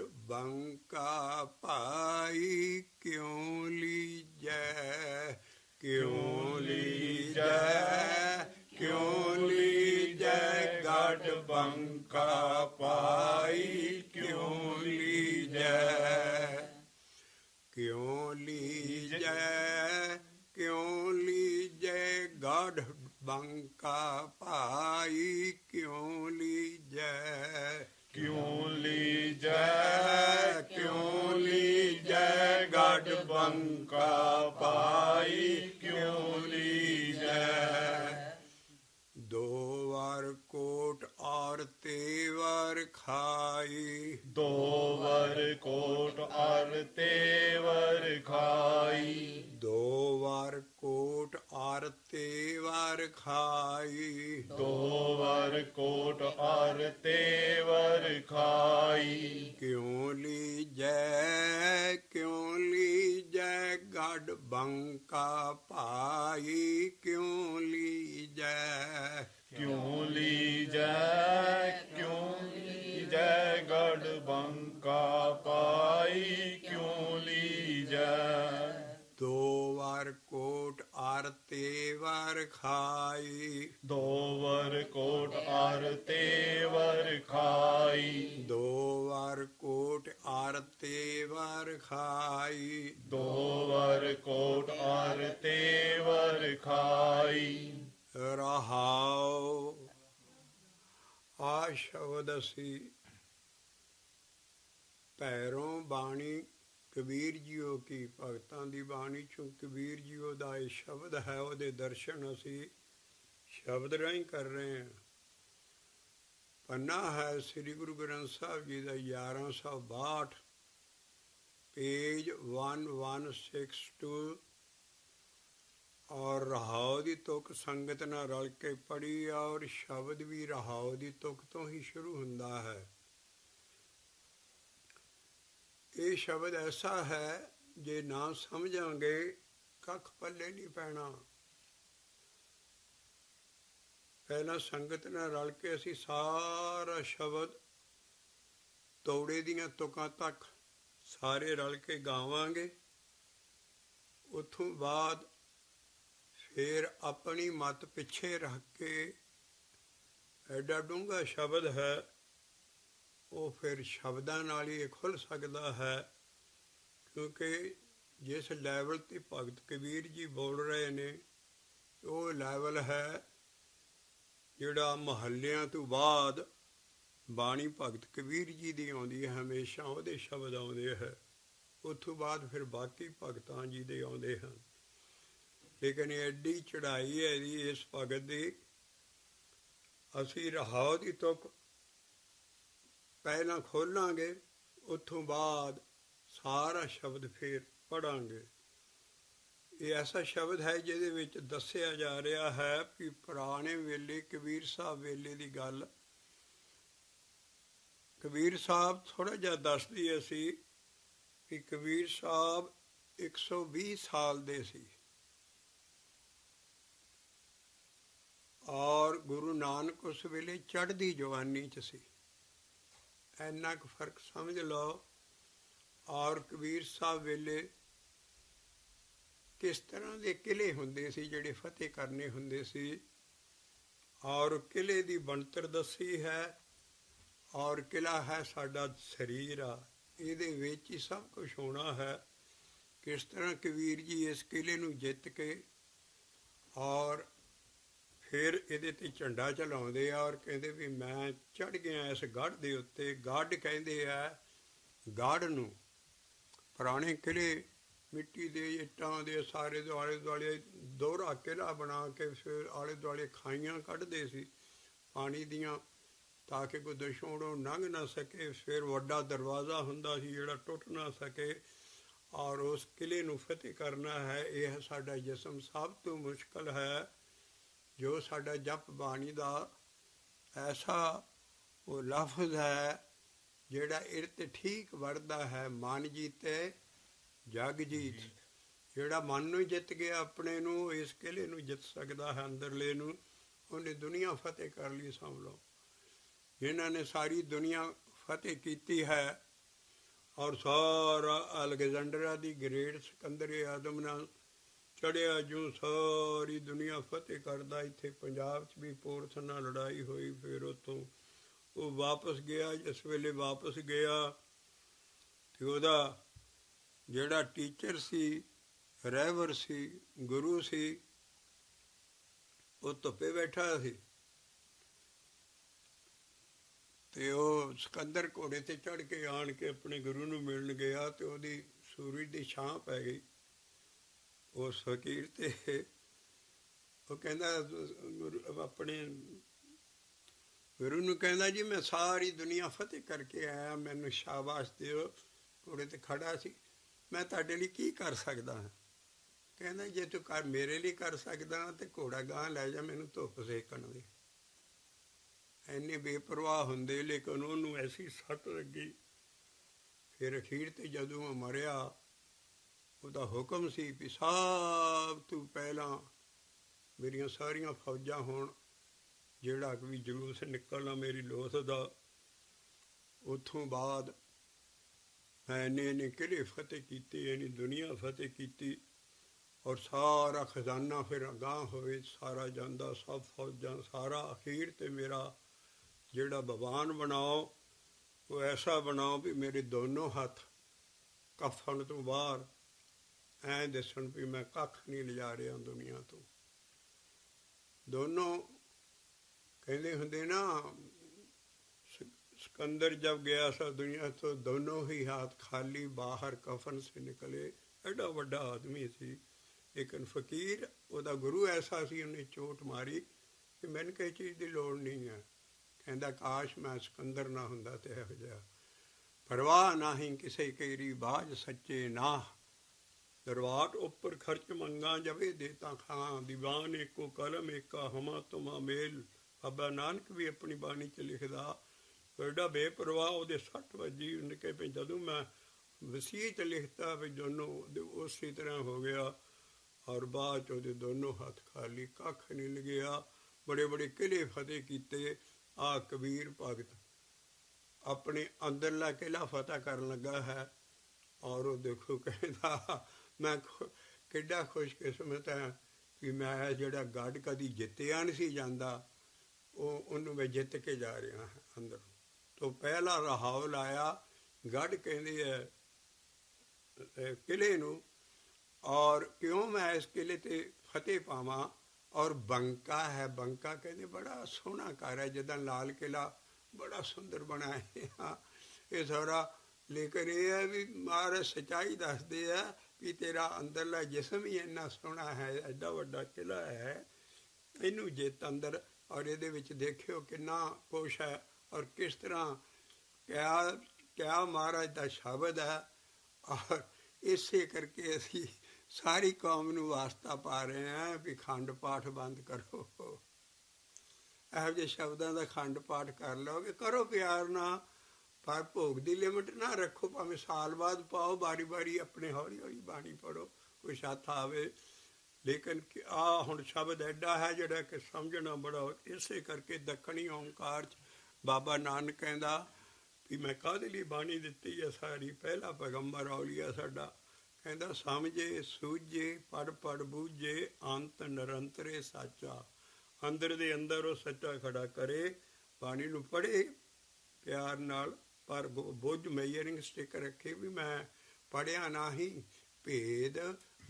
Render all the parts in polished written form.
गढ़ बंका पाई क्यों लीजै, क्यों लीजै, क्यों लीजै गढ़ बंका पाई क्यों लीजै, क्यों लीजै, क्यों लीजै गढ़ बंका पाई क्यों लीजै, क्यों लीजै, क्यों लीजै गढ़ बंका पाई क्यों लीजै, दो वर कोट और तेवर खाई, दो वर कोट और तेवर खाई, दो वर कोट और तेवर खाई, दो वर कोट और तेवर खाई, क्यों लीजै, क्यों लीजै गढ़ बंका पाई क्यों लीजै, क्यों लीजै, क्यों लीजै गढ़ बंका पाई क्यों लीजै, दो वर कोट और तेवर खाई, दो वर कोट और तेवर खाई, दो वर कोट और तेवर खाई, दो वर कोट और तेवर खाई। रहाओ। आ शब्द असी पैरों बाणी कबीर जीओ की भगतां दी बाणी चों कबीर जीओ दा ये शब्द है, ਉਹਦੇ दर्शन असी शब्द राਹੀਂ कर रहे हैं। पन्ना है श्री गुरु ग्रंथ साहब जी का 1162, पेज 1162, और रहाओ की तुक संगत नाल रल के पढ़ी, और शब्द भी रहाओ की तुक तो ही शुरू हुंदा है। ये शब्द ऐसा है जे ना समझांगे कख पल्ले नहीं पैना। पहला संगत नाल रल के असी सारा शब्द तौड़े दियां तुकां तक सारे रल के गावांगे। उतों बाद फिर अपनी मत पिछे रख के एडा डूंगा शब्द है, वो फिर शब्दां नाल ही खुल सकता है। क्योंकि जिस लैवल ते भगत कबीर जी बोल रहे ने, वो लैवल है जिहड़ा महल्लियां तो बाद बाणी भगत कबीर जी दी आउंदी है, हमेशा उहदे शब्द आउंदे है। उतों बाद फिर बाकी भगतां जी दे आउंदे हैं। लेकिन एडी चढ़ाई है इस भगत की, असी रहाओ की तुक पहला खोलांगे, उतों बाद सारा शब्द फिर पढ़ांगे। ये ऐसा शब्द है जिहदे विच दस्सिया जा रहा है कि पुराने वेले कबीर साहब वेले की गल। कबीर साहब थोड़ा जिहा दस दईए असी कि कबीर साहब 120 साल दे सी, और गुरु नानक उस वेले चढ़दी जवानी च सी। इन्ना क फर्क समझ लो। और कबीर साहब वेले किस तरह के किले हुंदे सी जिहड़े फतेह करने हुंदे सी, और किले की बनतर दसी है, और किला है साडा शरीर आ, इहदे विच ही सब कुछ होना है। किस तरह कबीर जी इस किले नूं जित के और फिर इहदे ते झंडा चलाउंदे आ, और कहंदे भी मैं चढ़ गया इस गढ़ दे उत्ते। गढ़ कहंदे आ गढ़ नूं। पुराने किले मिट्टी दे इट्टां दे सारे आले दुआले दोहरा किला बना के फिर आले दुआले खाइयां कढ़दे सी पानी दियां, ताकि कोई दुश्मनों लंघ ना सके। फिर वड्डा दरवाज़ा हुंदा सी जिहड़ा टुट ना सके, और उस किले नूं फतेह करना है। यह साडा जिस्म सब तो मुश्किल है, जो साडा जप बाणी दा ऐसा वो लफ्ज़ है जिहड़ा इरते ठीक वरदा है, मन जीते जग जीत। जिहड़ा मन नूं जित गया अपने नूं, इस किले नूं जित सकदा है अंदरले नूं। उन्हें दुनिया फतेह कर ली समझ लो। जिन्हां ने सारी दुनिया फतेह कीती है, ਔਰ ਸਾਰਾ ਅਲੈਗਜ਼ੈਂਡਰਾ ਦੀ ਗ੍ਰੇਟ ਸਿਕੰਦਰ ਆਦਮ ਨਾਲ ਚੜਿਆ, ਜੂੰ ਸਾਰੀ ਦੁਨੀਆ ਫਤਿਹ ਕਰਦਾ। ਇੱਥੇ ਪੰਜਾਬ 'ਚ ਵੀ ਪੋਰਸ ਨਾਲ ਲੜਾਈ ਹੋਈ। ਫਿਰ ਉੱਥੋਂ ਉਹ ਵਾਪਸ ਗਿਆ। ਜਿਸ ਵੇਲੇ ਵਾਪਸ ਗਿਆ ਤੇ ਉਹਦਾ ਜਿਹੜਾ ਟੀਚਰ ਸੀ, ਰਹਿਬਰ ਸੀ, ਗੁਰੂ ਸੀ, ਉਹ ਧੁੱਪੇ ਬੈਠਾ ਸੀ ਤੇ ਉਹ ਸਿਕੰਦਰ ਘੋੜੇ ਤੇ ਚੜ੍ਹ ਕੇ ਆਣ ਕੇ ਆਪਣੇ ਗੁਰੂ ਨੂੰ ਮਿਲਣ ਗਿਆ ਤੇ ਉਹਦੀ ਸੂਰਜ ਦੀ ਛਾਂ ਪੈ ਗਈ ਉਸ ਫਕੀਰ ਤੇ। ਉਹ ਕਹਿੰਦਾ ਆਪਣੇ ਗੁਰੂ ਨੂੰ, ਕਹਿੰਦਾ ਜੀ ਮੈਂ ਸਾਰੀ ਦੁਨੀਆ ਫਤਿਹ ਕਰਕੇ ਆਇਆ, ਮੈਨੂੰ ਸ਼ਾਬਾਸ਼ ਦਿਓ। ਘੋੜੇ ਤੇ ਖੜਾ ਸੀ, ਮੈਂ ਤੁਹਾਡੇ ਲਈ ਕੀ ਕਰ ਸਕਦਾ ਹਾਂ? ਕਹਿੰਦਾ ਜੇ ਤੂੰ ਮੇਰੇ ਲਈ ਕਰ ਸਕਦਾ ਤੇ ਘੋੜਾ ਗਾਂਹ ਲੈ ਜਾ, ਮੈਨੂੰ ਧੁੱਪ ਸੇਕਣ ਦੇ। ਇੰਨੇ ਬੇਪਰਵਾਹ ਹੁੰਦੇ, ਲੇਕਿਨ ਉਹਨੂੰ ਐਸੀ ਸੱਟ ਲੱਗੀ। ਫਿਰ ਅਖੀਰ ਤੇ ਜਦੋਂ ਉਹ ਮਰਿਆ, ਉਹਦਾ ਹੁਕਮ ਸੀ ਵੀ ਸਭ ਤੋਂ ਪਹਿਲਾਂ ਮੇਰੀਆਂ ਸਾਰੀਆਂ ਫੌਜਾਂ ਹੋਣ, ਜਿਹੜਾ ਵੀ ਜਲੂਸ ਨਿਕਲਣਾ ਮੇਰੀ ਲੋਥ ਦਾ। ਉੱਥੋਂ ਬਾਅਦ ਮੈਂ ਇੰਨੇ ਕਿਲ੍ਹੇ ਫਤਿਹ ਕੀਤੇ, ਇੰਨੀ ਦੁਨੀਆ ਫਤਿਹ ਕੀਤੀ, ਔਰ ਸਾਰਾ ਖਜ਼ਾਨਾ ਫਿਰ ਅਗਾਂਹ ਹੋਵੇ ਸਾਰਾ ਜਾਂਦਾ, ਸਭ ਫੌਜਾਂ ਸਾਰਾ। ਅਖੀਰ ਤੇ ਮੇਰਾ ਜਿਹੜਾ ਭਗਵਾਨ ਬਣਾਓ, ਉਹ ਐਸਾ ਬਣਾਓ ਵੀ ਮੇਰੇ ਦੋਨੋਂ ਹੱਥ ਕਫਨ ਤੋਂ ਬਾਹਰ ਐਂ ਦੱਸਣ ਵੀ ਮੈਂ ਕੱਖ ਨਹੀਂ ਲਿਜਾ ਰਿਹਾ ਦੁਨੀਆ ਤੋਂ। ਦੋਨੋਂ ਕਹਿੰਦੇ ਹੁੰਦੇ ਨਾ, सिकंदर जब गया सा दुनिया तो दोनों ही हाथ खाली बाहर कफन से निकले। एडा वड्डा आदमी सी, लेकिन फकीर ਉਹਦਾ गुरु ऐसा सी, ਉਹਨੇ चोट मारी कि मैंने किसी चीज़ की लोड़ नहीं है। कहता काश मैं सिकंदर ना ਹੁੰਦਾ ਤੇ ਇਹੋ ਜਿਹਾ। परवाह नाही किसे केरी बाज सच्चे नाह, दरवाट ऊपर खर्च मंगा जबे देता खां, दीवान एको कलम एका हमा तुमा मेल। बाबा नानक भी अपनी बाणी 'ਚ ਲਿਖਦਾ, ਐਡਾ ਬੇਪਰਵਾਹ। ਉਹਦੇ 60 ਵੱਜੀ। ਉਹਨੇ ਕਿਹਾ ਵੀ ਜਦੋਂ ਮੈਂ ਵਸੀਅਤ ਲਿਖਤਾ ਵੀ ਦੋਨੋਂ ਉਸੇ ਤਰ੍ਹਾਂ ਹੋ ਗਿਆ। ਔਰ ਬਾਅਦ 'ਚ ਉਹਦੇ ਦੋਨੋਂ ਹੱਥ ਖਾਲੀ, ਕੱਖ ਨਹੀਂ ਲੱਗਿਆ। ਬੜੇ ਬੜੇ ਕਿਲ੍ਹੇ ਫਤਿਹ ਕੀਤੇ। ਆਹ ਕਬੀਰ ਭਗਤ ਆਪਣੇ ਅੰਦਰਲਾ ਕਿਲ੍ਹਾ ਫਤਿਹ ਕਰਨ ਲੱਗਾ ਹੈ। ਔਰ ਉਹ ਦੇਖੋ ਕਹਿੰਦਾ ਮੈਂ ਕਿੱਡਾ ਖੁਸ਼ਕਿਸਮਤ ਹੈ ਵੀ ਮੈਂ ਜਿਹੜਾ ਗੜ ਕਦੀ ਜਿੱਤਿਆ ਨਹੀਂ ਸੀ ਜਾਂਦਾ, ਉਹਨੂੰ ਮੈਂ ਜਿੱਤ ਕੇ ਜਾ ਰਿਹਾ ਹਾਂ ਅੰਦਰ ਤੋਂ। ਪਹਿਲਾ ਰਹਾਉ ਲਾਇਆ ਗੜ ਕਹਿੰਦੇ ਹੈ ਕਿਲ੍ਹੇ ਨੂੰ। ਔਰ ਕਿਉਂ ਮੈਂ ਇਸ ਕਿਲ੍ਹੇ 'ਤੇ ਫਤਿਹ ਪਾਵਾਂ? ਔਰ ਬੰਕਾ ਹੈ, ਬੰਕਾ ਕਹਿੰਦੇ ਬੜਾ ਸੋਹਣਾ ਘਰ ਹੈ, ਜਿੱਦਾਂ ਲਾਲ ਕਿਲ੍ਹਾ ਬੜਾ ਸੁੰਦਰ ਬਣਾਇਆ ਇਹ ਸਾਰਾ। ਲੇਕਿਨ ਇਹ ਹੈ ਵੀ ਮਹਾਰਾਜ ਸੱਚਾਈ ਦੱਸਦੇ ਆ ਵੀ ਤੇਰਾ ਅੰਦਰਲਾ ਜਿਸਮ ਹੀ ਇੰਨਾ ਸੋਹਣਾ ਹੈ, ਐਡਾ ਵੱਡਾ ਕਿਲ੍ਹਾ ਹੈ, ਇਹਨੂੰ ਜਿੱਤ ਅੰਦਰ। ਔਰ ਇਹਦੇ ਵਿੱਚ ਦੇਖਿਓ ਕਿੰਨਾ ਕੁਛ ਹੈ, ਔਰ ਕਿਸ ਤਰ੍ਹਾਂ ਕਿਆ ਮਹਾਰਾਜ ਦਾ ਸ਼ਬਦ ਹੈ। ਔਰ ਇਸੇ ਕਰਕੇ ਅਸੀਂ ਸਾਰੀ ਕੌਮ ਨੂੰ ਵਾਸਤਾ ਪਾ ਰਹੇ ਹਾਂ ਵੀ ਖੰਡ ਪਾਠ ਬੰਦ ਕਰੋ। ਇਹੋ ਜਿਹੇ ਸ਼ਬਦਾਂ ਦਾ ਖੰਡ ਪਾਠ ਕਰ ਲਓਗੇ, ਕਰੋ ਪਿਆਰ ਨਾਲ, ਪਰ ਭੋਗ ਦੀ ਲਿਮਟ ਨਾ ਰੱਖੋ। ਭਾਵੇਂ ਸਾਲ ਬਾਅਦ ਪਾਓ, ਵਾਰੀ ਵਾਰੀ ਆਪਣੇ ਹੌਲੀ ਹੌਲੀ ਬਾਣੀ ਪੜ੍ਹੋ, ਕੋਈ ਸੱਥ ਆਵੇ। ਲੇਕਿਨ ਆਹ ਹੁਣ ਸ਼ਬਦ ਐਡਾ ਹੈ ਜਿਹੜਾ ਕਿ ਸਮਝਣਾ ਬੜਾ। ਇਸੇ ਕਰਕੇ ਦੱਖਣੀ ਓਂਕਾਰ 'ਚ ਬਾਬਾ ਨਾਨਕ ਕਹਿੰਦਾ ਵੀ ਮੈਂ ਕਾਹਦੇ ਲਈ ਬਾਣੀ ਦਿੱਤੀ ਹੈ ਸਾਰੀ। ਪਹਿਲਾ ਪੈਗੰਬਰ ਔਲੀਆ ਸਾਡਾ ਕਹਿੰਦਾ ਸਮਝੇ ਸੂਝੇ ਪੜ੍ਹ ਪੜ੍ਹ ਬੂਝੇ, ਅੰਤ ਨਿਰੰਤਰੇ ਸਾਚਾ। ਅੰਦਰ ਦੇ ਅੰਦਰ ਉਹ ਸੱਚਾ ਖੜਾ ਕਰੇ, ਬਾਣੀ ਨੂੰ ਪੜ੍ਹੇ ਪਿਆਰ ਨਾਲ, ਪਰ ਬੁੱਝ ਮੇਜਰਿੰਗ ਸਟਿਕ ਰੱਖੇ ਵੀ ਮੈਂ ਪੜ੍ਹਿਆ ਨਹੀਂ, ਭੇਦ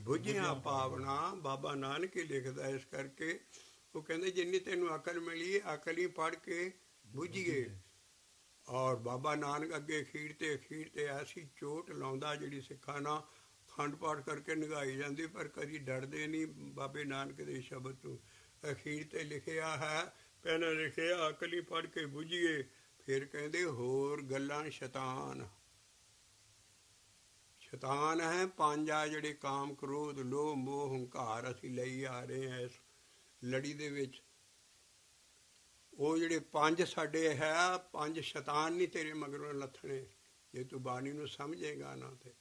ਬੁੱਝਿਆ ਪਾਵਨਾ। ਬਾਬਾ ਨਾਨਕ ਹੀ ਲਿਖਦਾ। ਇਸ ਕਰਕੇ ਉਹ ਕਹਿੰਦੇ ਜਿੰਨੀ ਤੈਨੂੰ ਅਕਲ ਮਿਲੀ, ਅਕਲ ਹੀ ਪੜ੍ਹ ਕੇ ਬੁੱਝੀਏ। ਔਰ ਬਾਬਾ ਨਾਨਕ ਅੱਗੇ ਅਖੀਰ ਤੇ ਐਸੀ ਚੋਟ ਲਾਉਂਦਾ ਜਿਹੜੀ ਸਿੱਖਾਂ ਨਾਲ ਖੰਡ ਪਾਠ ਕਰਕੇ ਨਿਗਾਈ ਜਾਂਦੀ, ਪਰ ਕਦੀ ਡਰਦੇ ਨਹੀਂ ਬਾਬੇ ਨਾਨਕ ਦੇ ਸ਼ਬਦ ਤੋਂ। ਅਖੀਰ ਤੇ ਲਿਖਿਆ ਹੈ, ਪਹਿਲਾਂ ਲਿਖਿਆ ਅਕਲ ਹੀ ਪੜ੍ਹ ਕੇ ਬੁੱਝੀਏ, ਫਿਰ ਕਹਿੰਦੇ ਹੋਰ ਗੱਲਾਂ ਸ਼ੈਤਾਨ ਹੈ ਪੰਜ ਆ ਜਿਹੜੇ ਕਾਮ ਕ੍ਰੋਧ ਲੋਭ ਮੋਹ ਹੰਕਾਰ ਅਸੀਂ ਲਈ ਆ ਰਹੇ ਹਾਂ ਇਸ ਲੜੀ ਦੇ ਵਿੱਚ। ਉਹ ਜਿਹੜੇ ਪੰਜ ਸਾਡੇ ਹੈ, ਪੰਜ ਸ਼ੈਤਾਨ ਨਹੀਂ ਤੇਰੇ ਮਗਰੋਂ ਲੱਥਣੇ ਜੇ ਤੂੰ ਬਾਣੀ ਨੂੰ ਸਮਝੇਗਾ ਨਾ। ਤੇ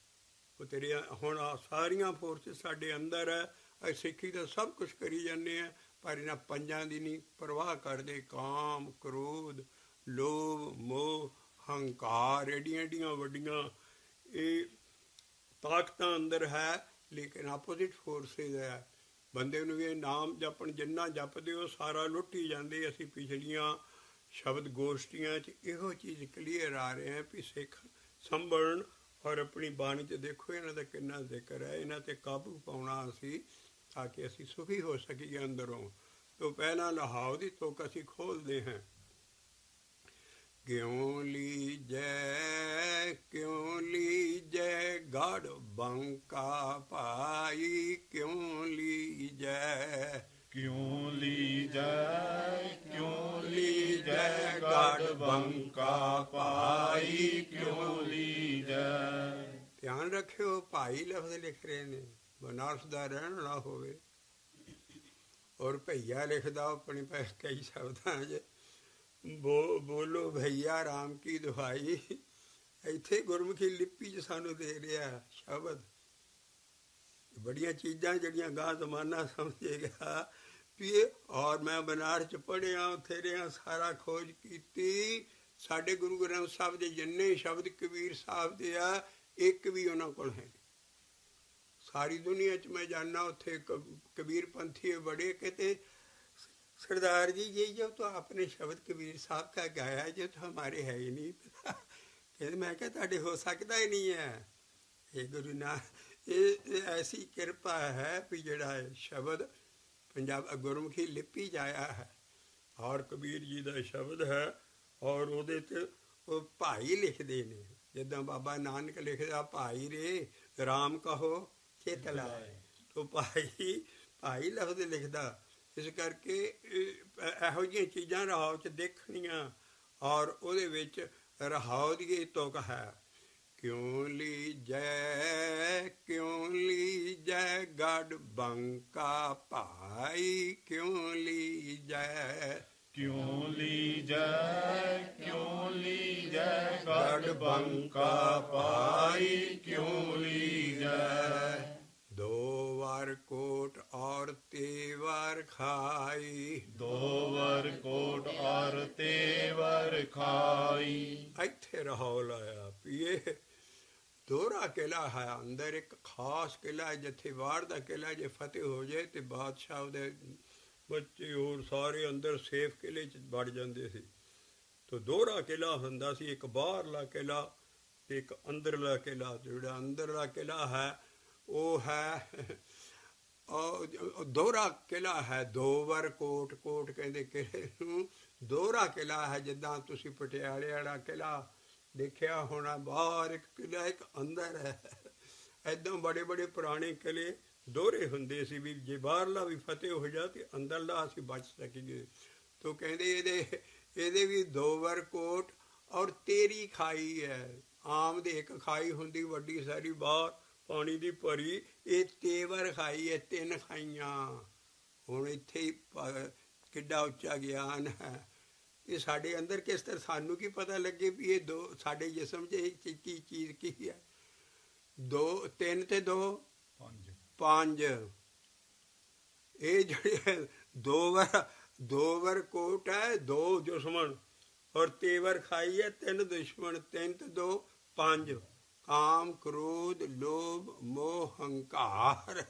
ਉਹ ਤੇਰੇ ਹੁਣ ਸਾਰੀਆਂ ਫੋਰਸਿਸ ਸਾਡੇ ਅੰਦਰ ਹੈ। ਅਸੀਂ ਸਿੱਖੀ ਦਾ ਸਭ ਕੁਛ ਕਰੀ ਜਾਂਦੇ ਹਾਂ, ਪਰ ਇਹਨਾਂ ਪੰਜਾਂ ਦੀ ਨਹੀਂ ਪਰਵਾਹ ਕਰਦੇ। ਕਾਮ ਕ੍ਰੋਧ ਲੋਭ ਮੋਹ ਹੰਕਾਰ, ਐਡੀਆਂ ਐਡੀਆਂ ਵੱਡੀਆਂ ਇਹ ਤਾਕਤਾਂ ਅੰਦਰ ਹੈ, ਲੇਕਿਨ ਆਪੋਜ਼ਿਟ ਫੋਰਸਿਸ ਹੈ। ਬੰਦੇ ਨੂੰ ਇਹ ਨਾਮ ਜਪਣ ਜਿੰਨਾ ਜਪਦੇ ਉਹ ਸਾਰਾ ਲੁੱਟ ਹੀ ਜਾਂਦੇ। ਅਸੀਂ ਪਿਛਲੀਆਂ ਸ਼ਬਦ ਗੋਸ਼ਟੀਆਂ 'ਚ ਇਹੋ ਚੀਜ਼ ਕਲੀਅਰ ਆ ਰਹੇ ਹੈ ਵੀ ਸਿੱਖ ਸੰਭਲਣ, ਔਰ ਆਪਣੀ ਬਾਣੀ 'ਚ ਦੇਖੋ ਇਹਨਾਂ ਦਾ ਕਿੰਨਾ ਜ਼ਿਕਰ ਹੈ। ਇਹਨਾਂ 'ਤੇ ਕਾਬੂ ਪਾਉਣਾ ਅਸੀਂ, ਤਾਂ ਕਿ ਅਸੀਂ ਸੁਖੀ ਹੋ ਸਕੀਏ ਅੰਦਰੋਂ। ਤੋਂ ਪਹਿਲਾਂ ਲਹਾਓ ਦੀ ਤੁਕ ਅਸੀਂ ਖੋਲ੍ਹਦੇ ਹਾਂ। ਕਿਉਂ ਲੀਜੈ ਗੜ ਬੰਕਾ ਭਾਈ, ਕਿਉਂ ਲੀਜੈ ਕਿਉਂ ਲੀਜੈ ਗੜ ਬੰਕਾ ਪਾਈ, ਕਿਉਂ ਲੀਜੈ। ਧਿਆਨ ਰੱਖਿਓ, ਭਾਈ ਲਫ਼ਜ਼ ਲਿਖ ਰਹੇ ਨੇ, ਬਨਾਰਸ ਦਾ ਰਹਿਣ ਵਾਲਾ ਹੋਵੇ। ਔਰ ਭਈਆ ਲਿਖਦਾ ਆਪਣੀ ਕਈ ਸ਼ਬਦਾਂ 'ਚ, ਬੋਲੋ ਭਈਆ ਰਾਮ ਕੀ ਦੁਹਾਈ। ਇੱਥੇ ਗੁਰਮੁਖੀ ਲਿਪੀ 'ਚ ਸਾਨੂੰ ਦੇ ਰਿਹਾ ਸ਼ਬਦ। ਬੜੀਆਂ ਚੀਜ਼ਾਂ ਜਿਹੜੀਆਂ ਗਾਂ ਜ਼ਮਾਨਾ ਸਮਝੇਗਾ ਵੀ ਇਹ। ਔਰ ਮੈਂ ਬਨਾਰਸ 'ਚ ਪੜ੍ਹਿਆ, ਉੱਥੇ ਰਿਹਾ, ਸਾਰਾ ਖੋਜ ਕੀਤੀ। ਸਾਡੇ ਗੁਰੂ ਗ੍ਰੰਥ ਸਾਹਿਬ ਦੇ ਜਿੰਨੇ ਸ਼ਬਦ ਕਬੀਰ ਸਾਹਿਬ ਦੇ ਆ, ਇੱਕ ਵੀ ਉਹਨਾਂ ਕੋਲ ਹੈ। ਸਾਰੀ ਦੁਨੀਆ 'ਚ ਮੈਂ ਜਾਣਾ, ਉੱਥੇ कबीर पंथी बड़े कहते सरदार जी ये जो तो आपने शब्द कबीर साहब का गाया जो तो हमारे है ही नहीं पता। कहते मैं क्या ताड़े हो सकता ही नहीं है। ये गुरु नानक ये ऐसी कृपा है भी जड़ा शब्द पंजाब गुरमुखी लिपि च आया है और कबीर जी का शब्द है और वो भाई लिखते ने जिदा बाबा नानक लिखदा भाई रे राम कहो चित लाए तो भाई लफ्ज़ लिखदा। इस करके ਇਹੋ ਜਿਹੀਆਂ ਚੀਜ਼ਾਂ ਰਹਾਉ 'ਚ ਦੇਖਣੀਆਂ ਔਰ ਉਹਦੇ ਵਿੱਚ ਰਹਾਉ ਦੀ ਤੁਕ ਹੈ। ਕਿਉਂ ਲੀਜੈ ਗੜ ਬੰਕਾ ਭਾਈ, ਕਿਉਂ ਲੀਜੈ ਗੜ ਬੰਕਾ ਪਾਈ, ਕਿਉਂ ਲੀਜੈ। दो वार कोट और तेवर खाई, दो वर कोट और तेवर खाई। ਇੱਥੇ ਰਹੋ ਲਾਇਆ ਪੀਏ। ਦੋਹਰਾ ਕਿਲਾ ਹੈ, ਅੰਦਰ ਇੱਕ ਖਾਸ ਕਿਲਾ ਜਿੱਥੇ ਵਾਰ ਦਾ ਕਿਲਾ ਜੇ ਫਤਿਹ ਹੋ ਜਾਏ ਤੇ ਬਾਦਸ਼ਾਹ ਦੇ ਬੱਚੇ ਹੋਰ ਸਾਰੇ ਅੰਦਰ ਸੇਫ ਕਿਲੇ 'ਚ ਵੜ ਜਾਂਦੇ ਸੀ। ਤੋ ਦੋਹਰਾ ਕਿਲਾ ਹੁੰਦਾ ਸੀ, ਇੱਕ ਬਾਹਰਲਾ ਕਿਲਾ ਤੇ ਇੱਕ ਅੰਦਰਲਾ ਕਿਲਾ। ਜਿਹੜਾ ਅੰਦਰਲਾ ਕਿਲਾ ਹੈ ਉਹ ਹੈ ਦੋਹਰਾ ਕਿਲਾ ਹੈ। ਦੋਵਰ ਕੋਟ, ਕੋਟ ਕਹਿੰਦੇ ਕਿਲੇ ਨੂੰ, ਦੋਹਰਾ ਕਿਲਾ ਹੈ। ਜਿੱਦਾਂ ਤੁਸੀਂ ਪਟਿਆਲੇ ਵਾਲਾ ਕਿਲਾ ਦੇਖਿਆ ਹੋਣਾ, ਬਾਹਰ ਇੱਕ ਕਿਲਾ ਇੱਕ ਅੰਦਰ ਹੈ। ਇੱਦਾਂ ਬੜੇ ਬੜੇ ਪੁਰਾਣੇ ਕਿਲੇ ਦੋਹਰੇ ਹੁੰਦੇ ਸੀ ਵੀ ਜੇ ਬਾਹਰਲਾ ਵੀ ਫਤਿਹ ਹੋ ਜਾ ਤੇ ਅੰਦਰਲਾ ਅਸੀਂ ਬਚ ਸਕੀਏ। ਤੋ ਕਹਿੰਦੇ ਇਹਦੇ ਵੀ ਦੋਵਰ ਕੋਟ ਔਰ ਤੇਰੀ ਖਾਈ ਹੈ। ਆਮ ਦੇ ਇੱਕ ਖਾਈ ਹੁੰਦੀ ਵੱਡੀ ਸਾਰੀ ਬਾਹਰ ਪਾਣੀ ਦੀ ਭਰੀ, ਇਹ ਤੇਵਰ ਖਾਈ ਹੈ, 3 ਖਾਈਆਂ। ਹੁਣ ਇੱਥੇ ਹੀ ਕਿੱਡਾ ਉੱਚਾ ਗਿਆਨ ਹੈ। ਇਹ ਸਾਡੇ ਅੰਦਰ ਕਿਸ ਤਰ੍ਹਾਂ, ਸਾਨੂੰ ਕੀ ਪਤਾ ਲੱਗੇ ਵੀ ਇਹ ਦੋ ਸਾਡੇ ਜਿਸਮ 'ਚ ਇਹ ਕੀ ਚੀਜ਼ ਕੀ ਹੈ। 2 3 ਤੇ 2 5 ਇਹ ਜਿਹੜੇ ਦੋਵਰ ਕੋਟ ਹੈ, 2 ਦੁਸ਼ਮਣ ਔਰ ਤੇਵਰ ਖਾਈ ਹੈ, 3 ਦੁਸ਼ਮਣ। 3 ਤੇ 2 5 ਕਾਮ ਕ੍ਰੋਧ ਲੋਭ ਮੋਹ ਹੰਕਾਰ।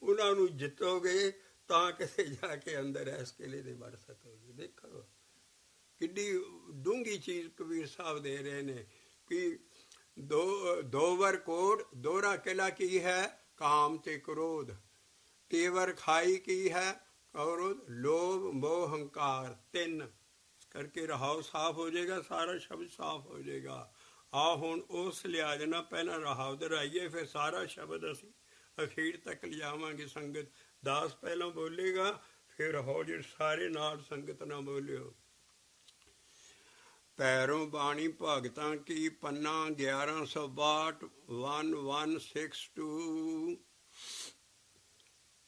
ਉਹਨਾਂ ਨੂੰ ਜਿੱਤੋਗੇ ਤਾਂ ਕਿਤੇ ਜਾ ਕੇ ਅੰਦਰ ਇਸ ਕਿਲੇ ਦੇ ਵੜ ਸਕੋਗੇ। ਦੇਖੋ ਕਿੱਡੀ ਡੂੰਘੀ ਚੀਜ਼ ਕਬੀਰ ਸਾਹਿਬ ਦੇ ਰਹੇ ਨੇ ਕਿ ਦੋਵਰ ਕੋਟ, ਦੋਹਰਾ ਕਿਲਾ ਕੀ ਹੈ, ਕਾਮ ਤੇ ਕ੍ਰੋਧ। ਤੇਵਰ ਖਾਈ ਕੀ ਹੈ, ਕ੍ਰੋਧ ਲੋਭ ਮੋਹ ਹੰਕਾਰ। 3 ਕਰਕੇ ਰਹਾਉ ਸਾਫ਼ ਹੋ ਜਾਏਗਾ, ਸਾਰਾ ਸ਼ਬਦ ਸਾਫ਼ ਹੋ ਜਾਏਗਾ। ਆ ਹੁਣ ਉਸ ਲਿਹਾਜ਼ ਨਾਲ ਪਹਿਲਾਂ ਰਹਾਉ ਦਰਾਈਏ, ਫਿਰ ਸਾਰਾ ਸ਼ਬਦ ਅਸੀਂ ਅਖੀਰ ਤੱਕ ਲਿਜਾਵਾਂਗੇ। ਸੰਗਤ ਦਾਸ ਪਹਿਲਾਂ ਬੋਲੇਗਾ, ਫਿਰ ਰਹਾਉ ਜਿਹੜੇ ਸਾਰੇ ਨਾਲ ਸੰਗਤ ਨਾਲ ਬੋਲਿਓ। ਪੈਰੋਂ ਬਾਣੀ ਭਗਤਾਂ ਕੀ, ਪੰਨਾ 1162 1162।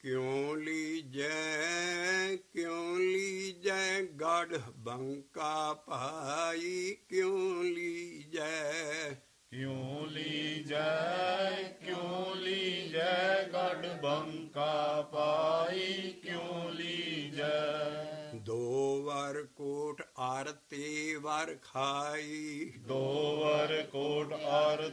ਕਿਉਂ ਲੀਜੈ ਗੜ ਬੰਕਾ ਭਾਈ, ਕਿਉਂ ਲੀਜੈ। ਕਿਉਂ ਲੀਜੈ ਗੜ ਬੰਕਾ ਪਾਈ, ਕਿਉਂ ਲੀਜੈ। 2 ਵਾਰ ਕੋਟ ਆਰ ਤੇਵਰ ਖਾਈ, 2 वर कोट और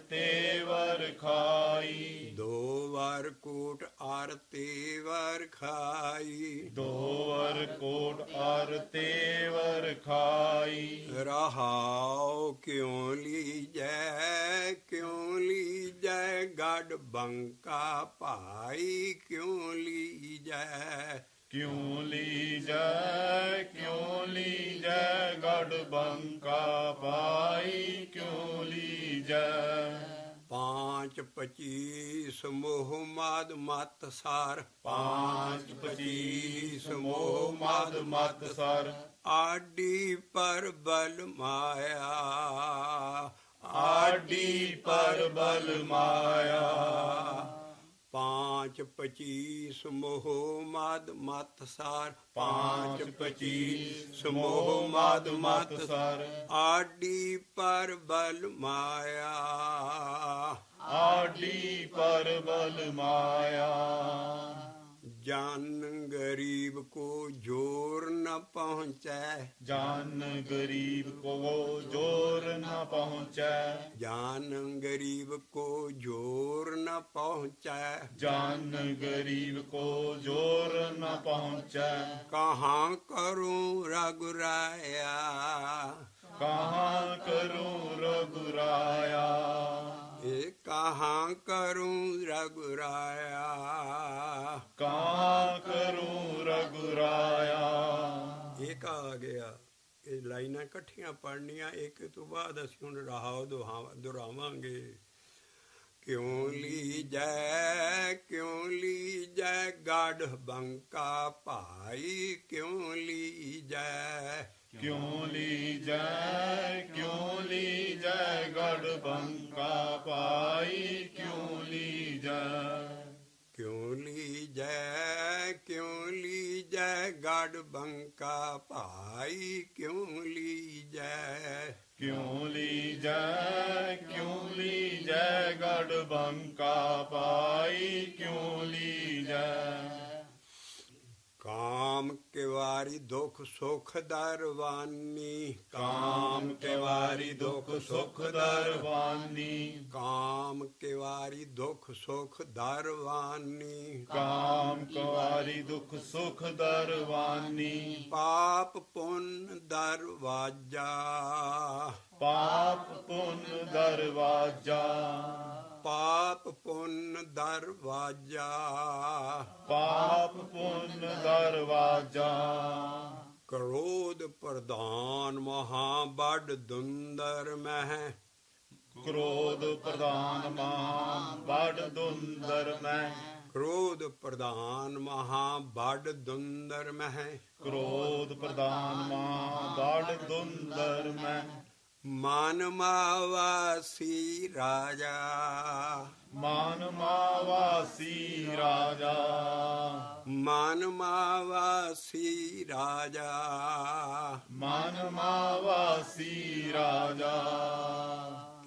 तेवर खाई। दो वर कोट और तेवर खाई। रहाओ क्यों लीजै गढ़ बंका पाई, क्यों लीजै। क्यों लीजै गढ़ बंका पाई, क्यों लीजै। 5 25 मोह माद मत सार। 5 25 मोह माद मत सर। आडी पर बल माया, आडी पर बल माया। 5 25 मोह माद मत सार। 5 25 मोह माद मत सर। आडी पर बल माया, आडी पर बल माया। जान गरीब को जोर न पहुँचै। जान गरीब को जोर न पहुँचै। जान गरीब को जोर न पहुँचै। जान गरीब को जोर न पहुँचै। कहाँ करूं रघुराया, कहाँ करूं रघुराया। ये कहाँ करूं रघुराया। कहाँ करूं रघुराया। एक आ गया, ਇਹ ਲਾਈਨਾਂ ਇਕੱਠੀਆਂ ਪੜ੍ਹਨੀਆਂ ਇੱਕ ਤੋਂ ਬਾਅਦ ਅਸੀਂ ਹੁਣ ਰਹਾਓ ਦੁਹਰਾਵਾਂਗੇ। ਕਿਉਂ ਲੀਜੈ ਗੜ ਬੰਕਾ ਭਾਈ, ਕਿਉਂ ਲੀਜੈ। क्यों लीजै गढ़ बंका पाई, क्यों लीजै। क्यों लीजै गढ़ बंका भाई, क्यों लीजै। क्यों लीजै गढ़ बंका पाई, क्यों लीजै। काम केवारी दुख सुख दरवानी। काम केवारी दुख सुख दरवानी। काम केवारी दुख सुख दरवानी। काम केवारी दुख सुख दरवानी। पाप पुण्य दरवाजा, पाप पुण्य दरवाजा। पाप पुण्य दरवाजा। पाप पुण्य दरवाजा। क्रोध प्रधान महा बड़ दुंदर मह। क्रोध प्रधान महा बड़ दुंदर में। क्रोध प्रधान महा बड़ दुंदर मह। क्रोध प्रधान महा बड़ दुंदर में। मान मावासी राजा, मान मावासी राजा। मान मावासी राजा। मान मावासी राजा।